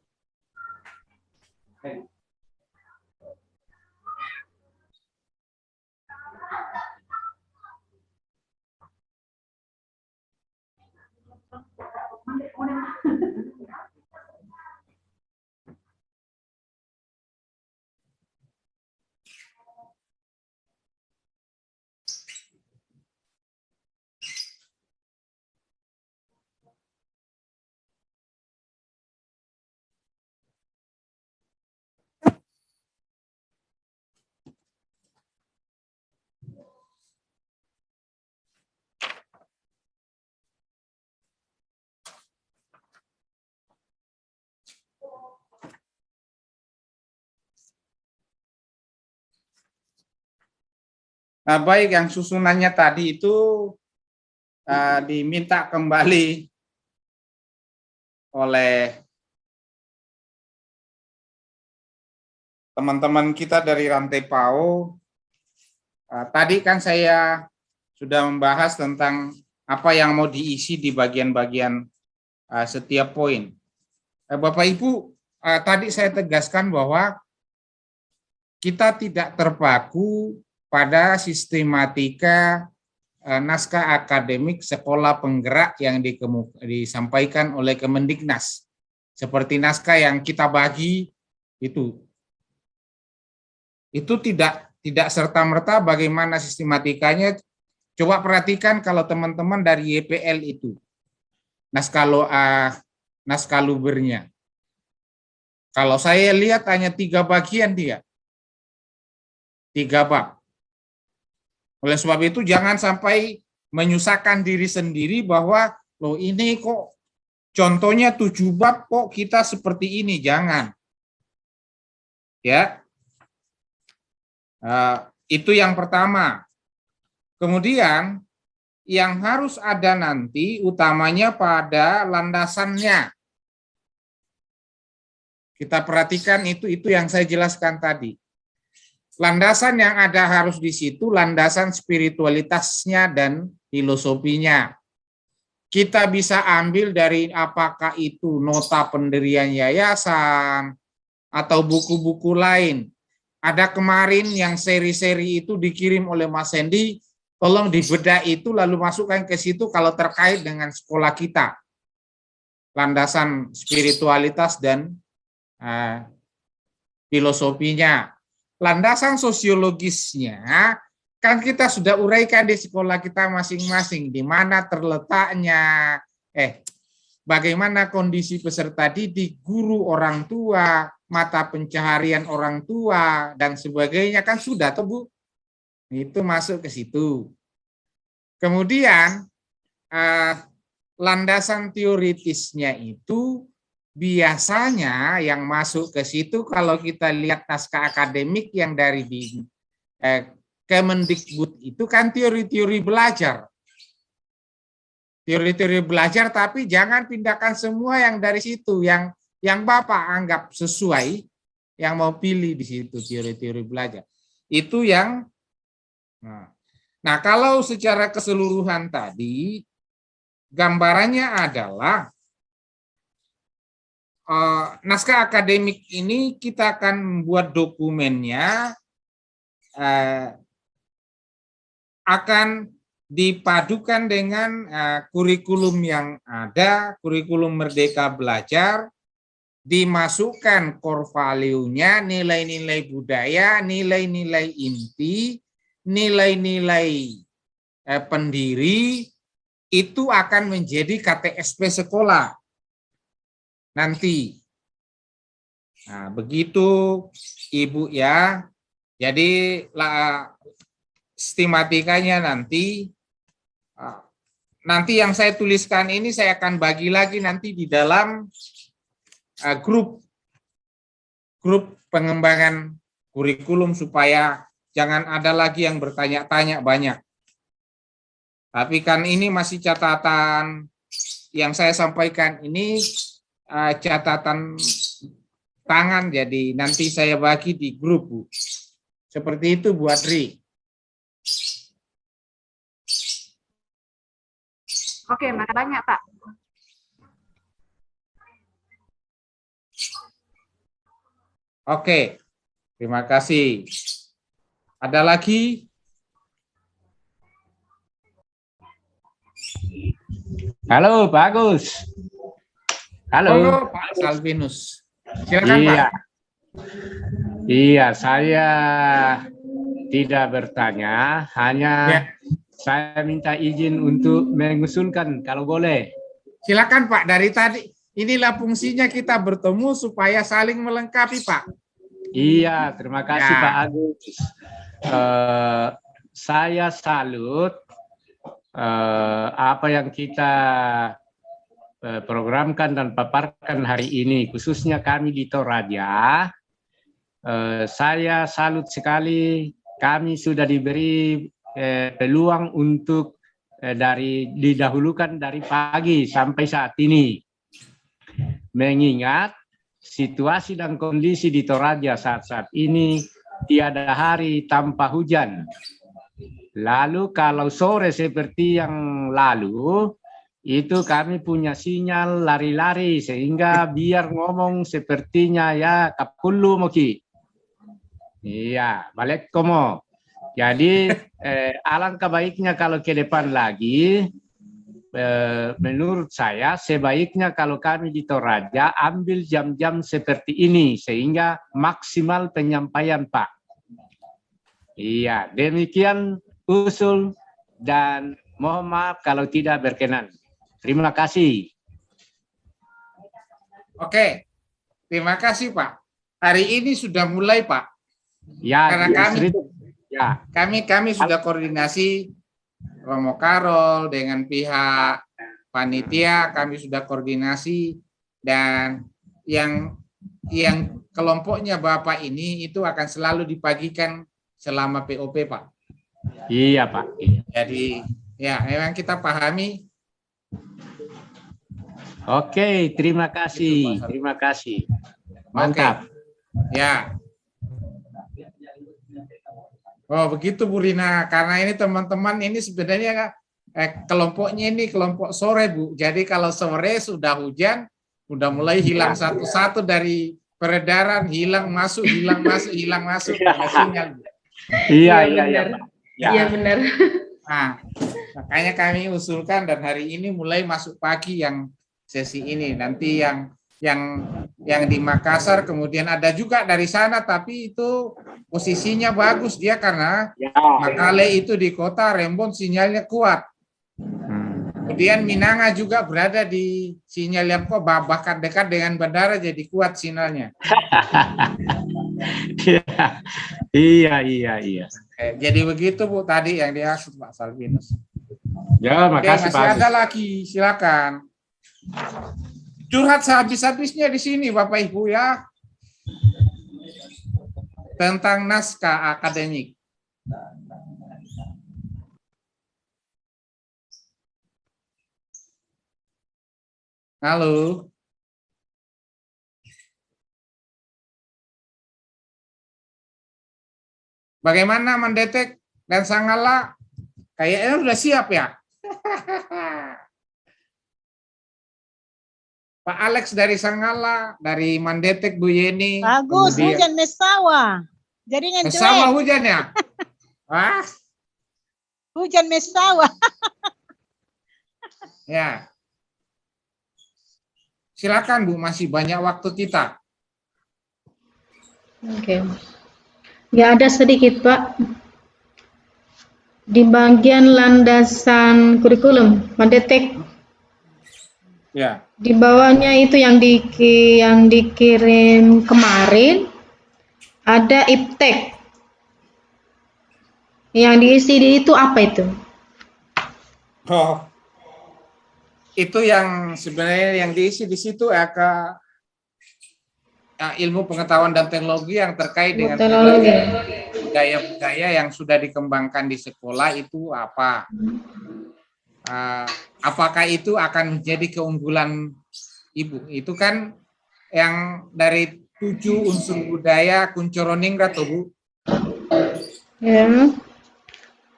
Nah, baik, yang susunannya tadi itu diminta kembali oleh teman-teman kita dari Rantai PAO. Tadi kan saya sudah membahas tentang apa yang mau diisi di bagian-bagian setiap poin. Bapak Ibu, tadi saya tegaskan bahwa kita tidak terpaku pada sistematika naskah akademik sekolah penggerak yang disampaikan oleh Kemendiknas. Seperti naskah yang kita bagi itu tidak serta-merta bagaimana sistematikanya. Coba perhatikan kalau teman-teman dari YPL itu, naskah lubernya. Kalau saya lihat hanya 3 bagian dia. 3 bab. Oleh sebab itu jangan sampai menyusahkan diri sendiri bahwa loh ini kok contohnya 7 bab kok kita seperti ini, jangan. Ya. Itu yang pertama. Kemudian yang harus ada nanti utamanya pada landasannya. Kita perhatikan itu yang saya jelaskan tadi. Landasan yang ada harus di situ landasan spiritualitasnya dan filosofinya. Kita bisa ambil dari apakah itu nota pendirian yayasan atau buku-buku lain. Ada kemarin yang seri-seri itu dikirim oleh Mas Hendy, tolong dibedah itu lalu masukkan ke situ kalau terkait dengan sekolah kita. Landasan spiritualitas dan filosofinya. Landasan sosiologisnya kan kita sudah uraikan di sekolah kita masing-masing, di mana terletaknya, bagaimana kondisi peserta didik, guru orang tua, mata pencaharian orang tua, dan sebagainya kan sudah tuh Bu. Itu masuk ke situ. Kemudian landasan teoritisnya itu biasanya yang masuk ke situ kalau kita lihat naskah akademik yang dari di Kemendikbud itu kan teori-teori belajar. Teori-teori belajar, tapi jangan pindahkan semua yang dari situ, yang Bapak anggap sesuai, yang mau pilih di situ teori-teori belajar. Itu yang, nah kalau secara keseluruhan tadi, gambarannya adalah naskah akademik ini kita akan membuat dokumennya akan dipadukan dengan kurikulum yang ada, kurikulum Merdeka Belajar, dimasukkan core value-nya, nilai-nilai budaya, nilai-nilai inti, nilai-nilai pendiri, itu akan menjadi KTSP sekolah. Nanti. Nah, begitu Ibu ya. Jadi sistematikanya nanti yang saya tuliskan ini saya akan bagi lagi nanti di dalam grup pengembangan kurikulum supaya jangan ada lagi yang bertanya-tanya banyak. Tapi kan ini masih catatan yang saya sampaikan ini catatan tangan, jadi nanti saya bagi di grup Bu. Seperti itu Bu Adri. Oke, makasih banyak Pak. Oke, terima kasih. Ada lagi? Halo Pak Agus. Halo Pak Salvinus. Silakan iya. Pak. Iya, saya tidak bertanya, hanya saya minta izin untuk mengusulkan kalau boleh. Silakan Pak, dari tadi inilah fungsinya kita bertemu supaya saling melengkapi Pak. Iya, terima kasih Pak Agus. Saya salut apa yang kita programkan dan paparkan hari ini, khususnya kami di Toraja. Saya salut sekali, kami sudah diberi peluang untuk didahulukan dari pagi sampai saat ini. Mengingat situasi dan kondisi di Toraja saat ini tiada hari tanpa hujan. Lalu kalau sore seperti yang lalu, itu kami punya sinyal lari-lari sehingga biar ngomong sepertinya ya kapulu moki. Iya, balik komo. Jadi alangkah baiknya kalau ke depan lagi, menurut saya sebaiknya kalau kami di Toraja ambil jam-jam seperti ini sehingga maksimal penyampaian Pak. Iya, demikian usul dan mohon maaf kalau tidak berkenan. Terima kasih. Oke, terima kasih Pak. Hari ini sudah mulai Pak. Ya, karena kami sudah koordinasi Romo Karol dengan pihak panitia, kami sudah koordinasi dan yang kelompoknya Bapak ini itu akan selalu dibagikan selama POP Pak. Iya Pak. Jadi ya memang kita pahami. Oke, terima kasih. Terima kasih. Mantap. Oke. Ya. Oh begitu Bu Rina, karena ini teman-teman ini sebenarnya kelompoknya ini kelompok sore Bu. Jadi kalau sore sudah hujan, udah mulai hilang satu-satu dari peredaran, hilang masuk. Sinyal. Iya. Iya benar. Nah, makanya kami usulkan dan hari ini mulai masuk pagi yang sesi ini. Nanti yang di Makassar, kemudian ada juga dari sana, tapi itu posisinya bagus dia karena Makale itu di kota, Rembon sinyalnya kuat. Kemudian Minanga juga berada di sinyal yang kok bahkan dekat dengan bandara jadi kuat sinyalnya. Iya. Jadi begitu Bu tadi yang dimaksud Pak Salvinus. Ya, makasih Pak. Masih ada lagi, silakan. Curhat sehabis-habisnya di sini Bapak Ibu ya. Tentang naskah akademik. Halo. Bagaimana Mandetek dan Sangala? Kayaknya sudah siap ya. Pak Alex dari Sangala, dari Mandetek Bu Yeni. Bagus, hujan mesawa. Jaringan jelek. Sama hujan ya? Wah. Hujan mesawa. Ya. Silakan Bu, masih banyak waktu kita. Oke. Ya ada sedikit Pak. Di bagian landasan kurikulum, Mandetek. Ya. Di bawahnya itu yang dikirim kemarin ada iptek. Yang diisi di itu apa itu? Oh. Itu yang sebenarnya yang diisi di situ ilmu pengetahuan dan teknologi yang terkait dengan budaya-budaya yang sudah dikembangkan di sekolah itu apa? Apakah itu akan menjadi keunggulan Ibu? Itu kan yang dari 7 unsur budaya Kuncoroningrat, Bu. Ya.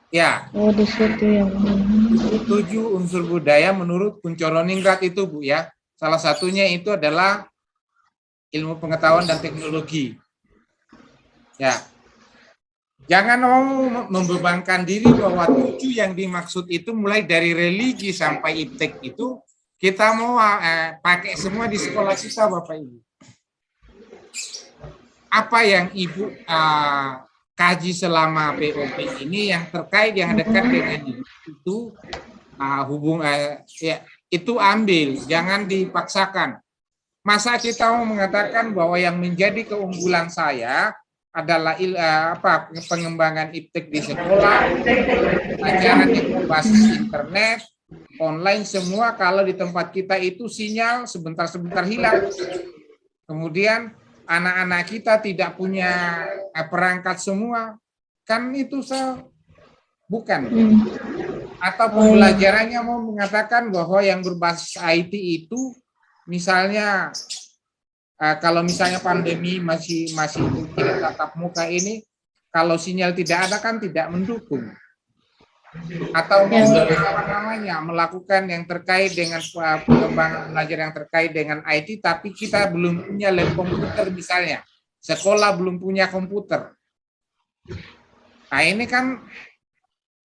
Ya. Oh, di situ ya. 7 unsur budaya menurut Kuncoroningrat itu, Bu ya. Salah satunya itu adalah ilmu pengetahuan dan teknologi. Ya, jangan mau membebankan diri bahwa 7 yang dimaksud itu mulai dari religi sampai iptek itu kita mau pakai semua di sekolah kita, Bapak Ibu. Apa yang Ibu kaji selama POP ini yang terkait yang dekat dengan itu ya, itu ambil, jangan dipaksakan. Masa kita mau mengatakan bahwa yang menjadi keunggulan saya adalah pengembangan iptek di sekolah, pelajaran yang berbasis internet, online semua, kalau di tempat kita itu sinyal sebentar-sebentar hilang. Kemudian anak-anak kita tidak punya perangkat semua, kan itu bukan. Atau pembelajarannya mau mengatakan bahwa yang berbasis IT itu misalnya kalau misalnya pandemi masih tidak tatap muka ini, kalau sinyal tidak ada kan tidak mendukung. Atau melakukan yang terkait dengan pengembangan belajar yang terkait dengan IT, tapi kita belum punya lab komputer misalnya, sekolah belum punya komputer. Nah ini kan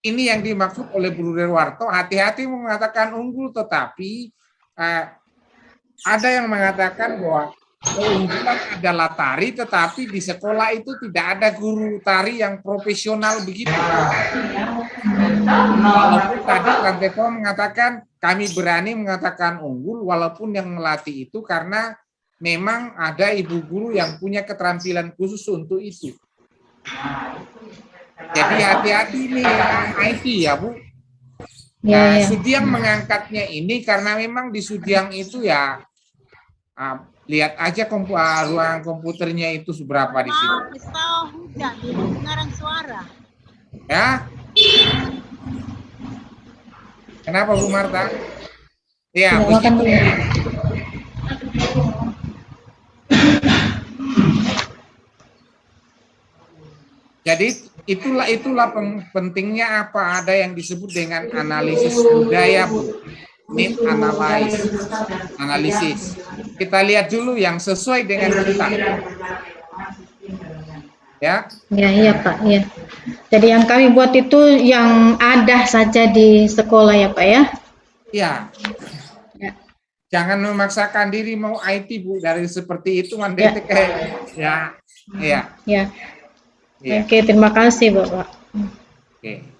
ini yang dimaksud oleh Bu Derwarto, hati-hati mengatakan unggul, tetapi ada yang mengatakan bahwa keunggulan adalah tari, tetapi di sekolah itu tidak ada guru tari yang profesional begitu. Walaupun tadi Kang Teko mengatakan kami berani mengatakan unggul, walaupun yang melatih itu karena memang ada ibu guru yang punya keterampilan khusus untuk itu. Jadi hati-hati nih IT ya Bu. Nah, Sudiang mengangkatnya ini karena memang di Sudiang itu ya lihat aja ruang komputernya itu seberapa di sini. Hujan, dengaran suara. Ya. Kenapa Bu Marta? Ya, begitu. Jadi itulah pentingnya apa ada yang disebut dengan analisis budaya, Bu. Need analisis. Kita lihat dulu yang sesuai dengan kita. Ya. Ya, iya Pak, ya. Jadi yang kami buat itu yang ada saja di sekolah ya Pak ya. Iya. Ya. Jangan memaksakan diri mau IT Bu, dari seperti itu mendetek ya. Iya. Ya. Oke, terima kasih Bapak. Oke.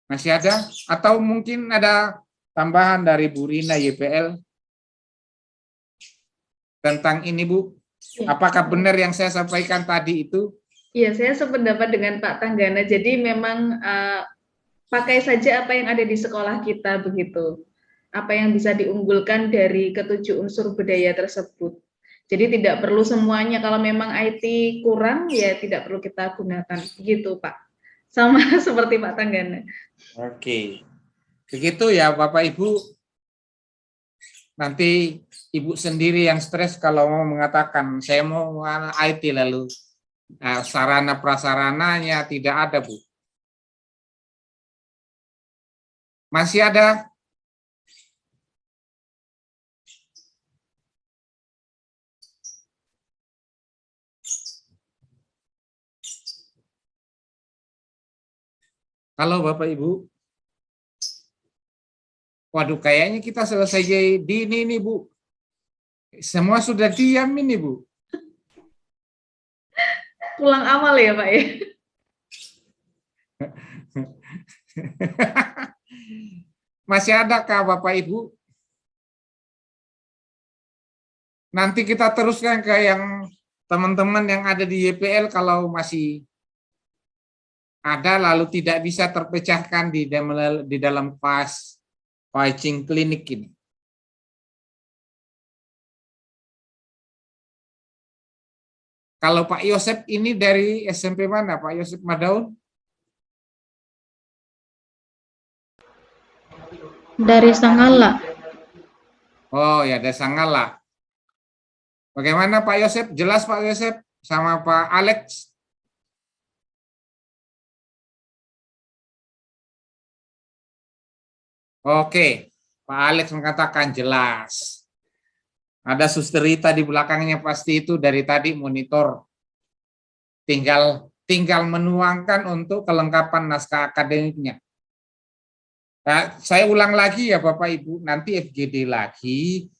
Masih ada? Atau mungkin ada tambahan dari Bu Rina YPL tentang ini Bu? Apakah benar yang saya sampaikan tadi itu? Iya, saya sependapat dengan Pak Tanggana. Jadi memang pakai saja apa yang ada di sekolah kita begitu. Apa yang bisa diunggulkan dari ketujuh unsur budaya tersebut. Jadi tidak perlu semuanya, kalau memang IT kurang ya tidak perlu kita gunakan. Begitu Pak. Sama seperti Pak Tanggana. Oke. Begitu ya Bapak Ibu. Nanti Ibu sendiri yang stres kalau mau mengatakan saya mau IT lalu sarana prasarananya tidak ada Bu. Masih ada? Halo Bapak Ibu. Waduh, kayaknya kita selesai di ini Bu. Semua sudah diam ini Bu. Pulang awal ya Pak ya. Masih adakah Bapak Ibu? Nanti kita teruskan ke yang teman-teman yang ada di YPL kalau masih ada lalu tidak bisa terpecahkan di dalam kelas coaching klinik ini. Kalau Pak Yosep ini dari SMP mana Pak Yosep Madaun? Dari Sanggala. Oh ya, dari Sanggala. Bagaimana Pak Yosep? Jelas Pak Yosep sama Pak Alex? Oke, Pak Alex mengatakan jelas. Ada Susterita di belakangnya pasti itu dari tadi monitor. Tinggal menuangkan untuk kelengkapan naskah akademiknya. Nah, saya ulang lagi ya Bapak Ibu, nanti FGD lagi,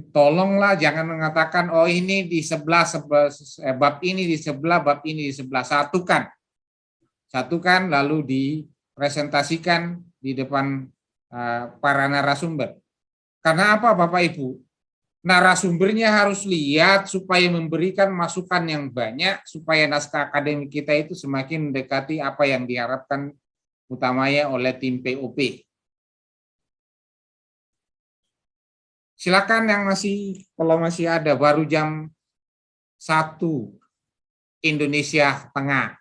tolonglah jangan mengatakan oh ini di sebelah bab ini di sebelah, bab ini di sebelah. Satukan lalu dipresentasikan di depan para narasumber. Karena apa Bapak Ibu? Narasumbernya harus lihat supaya memberikan masukan yang banyak supaya naskah akademik kita itu semakin mendekati apa yang diharapkan utamanya oleh tim POP. Silakan yang kalau masih ada, baru jam 1 Indonesia Tengah.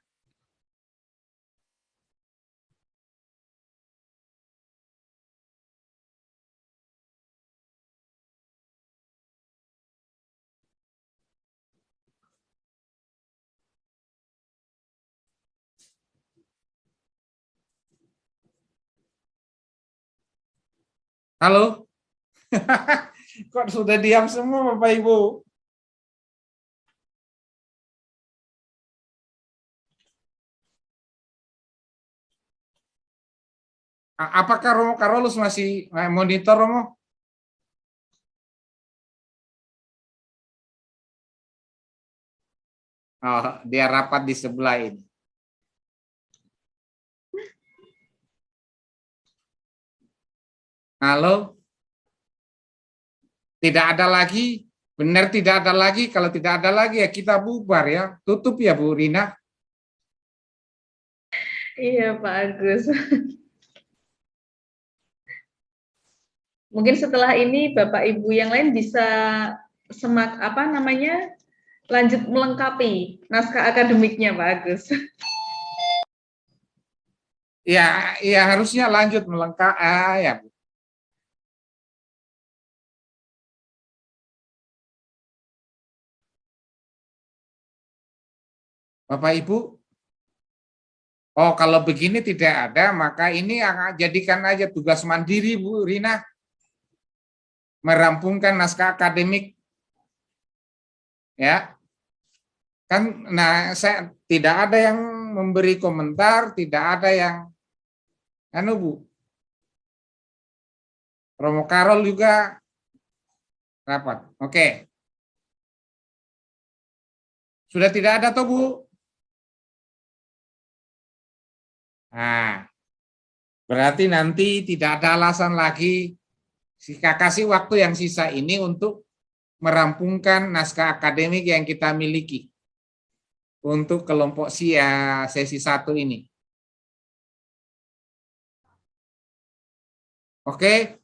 Halo? Kok sudah diam semua Bapak Ibu? Apakah Romo Karolus masih monitor Romo? Oh, dia rapat di sebelah ini. Halo? Tidak ada lagi? Benar tidak ada lagi? Kalau tidak ada lagi ya kita bubar ya. Tutup ya Bu Rina. Iya Pak Agus. Mungkin setelah ini Bapak Ibu yang lain bisa lanjut melengkapi naskah akademiknya Pak Agus. Ya harusnya lanjut melengkapi ya Bu. Bapak Ibu, oh kalau begini tidak ada, maka ini jadikan aja tugas mandiri Bu Rina, merampungkan naskah akademik, ya kan. Nah, saya tidak ada yang memberi komentar, tidak ada yang Bu. Romo Karol juga rapat, oke. Sudah tidak ada toh Bu? Nah, berarti nanti tidak ada alasan lagi. Kasih waktu yang sisa ini untuk merampungkan naskah akademik yang kita miliki untuk kelompok sesi 1 ini. Oke,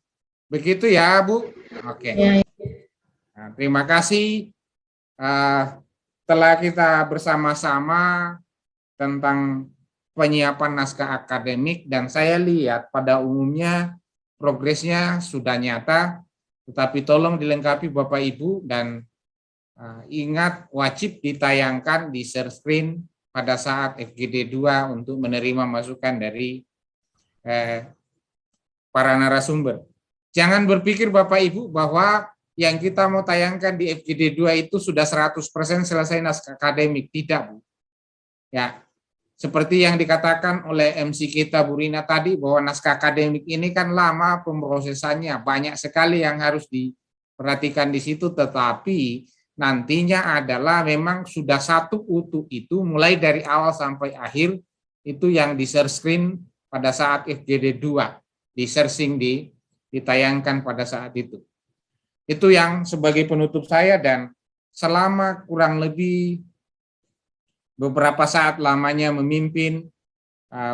begitu ya Bu. Oke. Nah, terima kasih telah kita bersama-sama tentang penyiapan naskah akademik, dan saya lihat pada umumnya progresnya sudah nyata, tetapi tolong dilengkapi Bapak Ibu, dan ingat wajib ditayangkan di share screen pada saat FGD 2 untuk menerima masukan dari para narasumber. Jangan berpikir Bapak Ibu bahwa yang kita mau tayangkan di FGD 2 itu sudah 100% selesai naskah akademik, tidak Bu. Ya, seperti yang dikatakan oleh MC kita Bu Rina tadi, bahwa naskah akademik ini kan lama pemrosesannya, banyak sekali yang harus diperhatikan di situ, tetapi nantinya adalah memang sudah satu utuh itu, mulai dari awal sampai akhir, itu yang di share screen pada saat FGD 2, di searching ditayangkan pada saat itu. Itu yang sebagai penutup saya, dan selama kurang lebih beberapa saat lamanya memimpin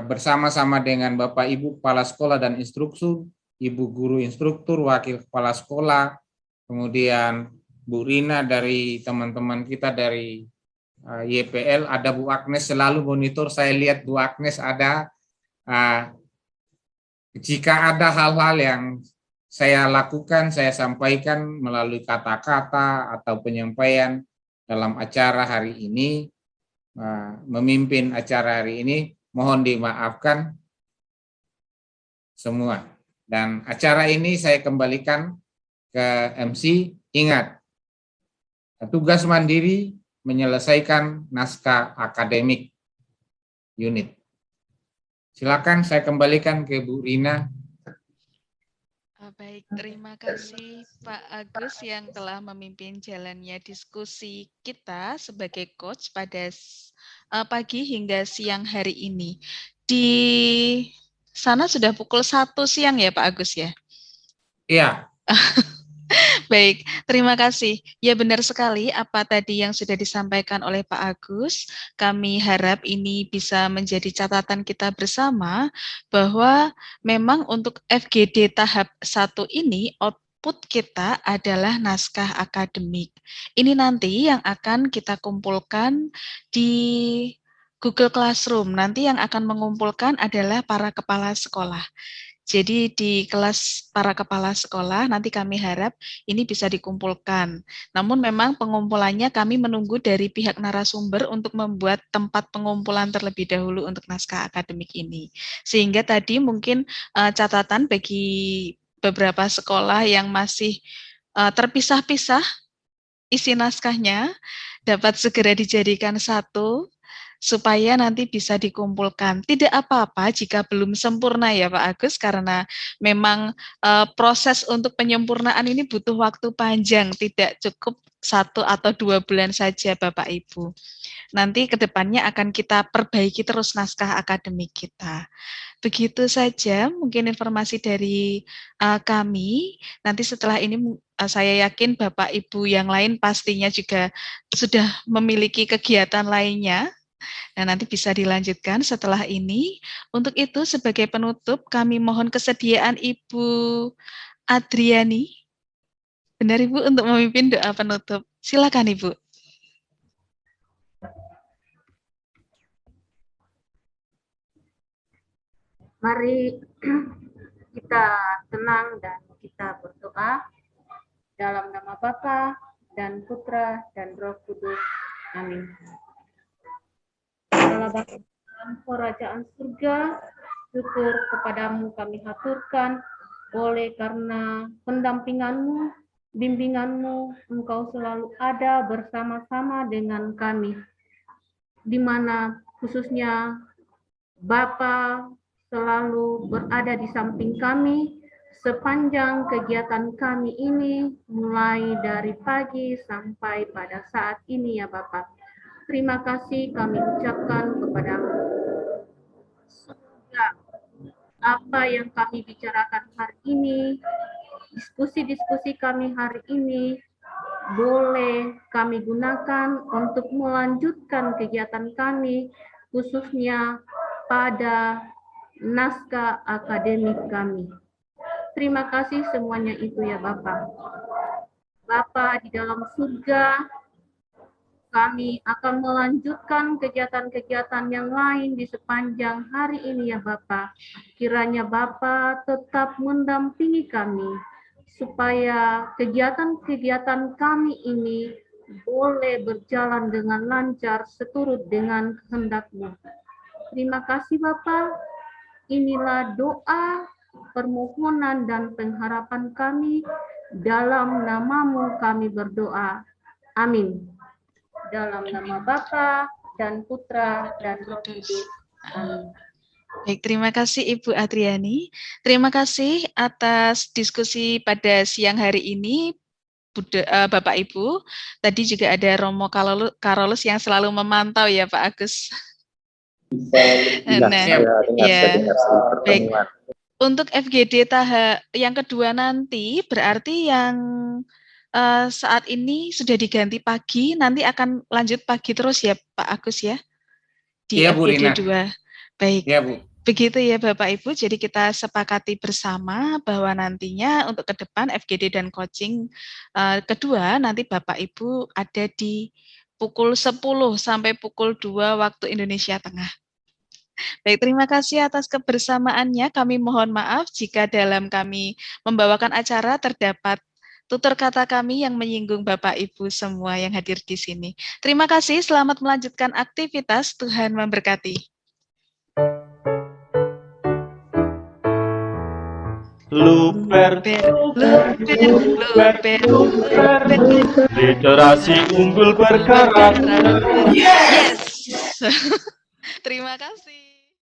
bersama-sama dengan Bapak Ibu Kepala Sekolah dan Instruktur, Ibu Guru Instruktur, Wakil Kepala Sekolah, kemudian Bu Rina dari teman-teman kita dari YPL, ada Bu Agnes selalu monitor, saya lihat Bu Agnes ada, jika ada hal-hal yang saya lakukan, saya sampaikan melalui kata-kata atau penyampaian dalam acara hari ini, memimpin acara hari ini, mohon dimaafkan semua. Dan acara ini saya kembalikan ke MC. Ingat, tugas mandiri menyelesaikan naskah akademik unit. Silakan saya kembalikan ke Bu Rina. Baik, terima kasih Pak Agus yang telah memimpin jalannya diskusi kita sebagai coach pada pagi hingga siang hari ini. Di sana sudah pukul 1 siang ya Pak Agus ya? Iya. Baik, terima kasih. Ya benar sekali apa tadi yang sudah disampaikan oleh Pak Agus. Kami harap ini bisa menjadi catatan kita bersama bahwa memang untuk FGD tahap 1 ini output kita adalah naskah akademik. Ini nanti yang akan kita kumpulkan di Google Classroom. Nanti yang akan mengumpulkan adalah para kepala sekolah. Jadi di kelas para kepala sekolah nanti kami harap ini bisa dikumpulkan. Namun memang pengumpulannya kami menunggu dari pihak narasumber untuk membuat tempat pengumpulan terlebih dahulu untuk naskah akademik ini. Sehingga tadi mungkin catatan bagi beberapa sekolah yang masih terpisah-pisah isi naskahnya dapat segera dijadikan satu, supaya nanti bisa dikumpulkan. Tidak apa-apa jika belum sempurna ya Pak Agus, karena memang proses untuk penyempurnaan ini butuh waktu panjang, tidak cukup 1 atau 2 bulan saja Bapak Ibu. Nanti ke depannya akan kita perbaiki terus naskah akademik kita. Begitu saja mungkin informasi dari kami. Nanti setelah ini saya yakin Bapak Ibu yang lain pastinya juga sudah memiliki kegiatan lainnya. Nah, nanti bisa dilanjutkan setelah ini. Untuk itu, sebagai penutup, kami mohon kesediaan Ibu Adriani. Benar, Ibu, untuk memimpin doa penutup. Silakan, Ibu. Mari kita tenang dan kita berdoa dalam nama Bapa dan Putra dan Roh Kudus. Amin. Allah Bapa dalam kerajaan surga, syukur kepadamu kami haturkan, oleh karena pendampinganmu, bimbinganmu, engkau selalu ada bersama-sama dengan kami, di mana khususnya Bapa selalu berada di samping kami sepanjang kegiatan kami ini, mulai dari pagi sampai pada saat ini ya Bapak. Terima kasih kami ucapkan kepadamu. Semoga apa yang kami bicarakan hari ini, diskusi-diskusi kami hari ini, boleh kami gunakan untuk melanjutkan kegiatan kami, khususnya pada naskah akademik kami. Terima kasih semuanya itu ya Bapak. Bapak di dalam surga, kami akan melanjutkan kegiatan-kegiatan yang lain di sepanjang hari ini ya Bapak. Kiranya Bapak tetap mendampingi kami, supaya kegiatan-kegiatan kami ini boleh berjalan dengan lancar seturut dengan kehendak-Mu. Terima kasih Bapak. Inilah doa, permohonan, dan pengharapan kami. Dalam nama-Mu kami berdoa. Amin. Dalam nama Bapa dan Putra dan Roh Kudus. Amin. Baik, terima kasih Ibu Adriani. Terima kasih atas diskusi pada siang hari ini, Bapak Ibu. Tadi juga ada Romo Karolus yang selalu memantau ya Pak Agus. Nah, ya, baik. Untuk FGD tahap yang kedua nanti berarti yang saat ini sudah diganti pagi, nanti akan lanjut pagi terus ya Pak Agus ya? Di ya, Bu FGD Rina. 2. Baik. Ya, Bu. Begitu ya Bapak Ibu, jadi kita sepakati bersama bahwa nantinya untuk ke depan FGD dan coaching kedua nanti Bapak Ibu ada di pukul 10 sampai pukul 2 waktu Indonesia Tengah. Baik, terima kasih atas kebersamaannya. Kami mohon maaf jika dalam kami membawakan acara terdapat tutur kata kami yang menyinggung Bapak Ibu semua yang hadir di sini. Terima kasih, selamat melanjutkan aktivitas. Tuhan memberkati. Luper, literasi unggul berkarakter. Yes. Terima kasih.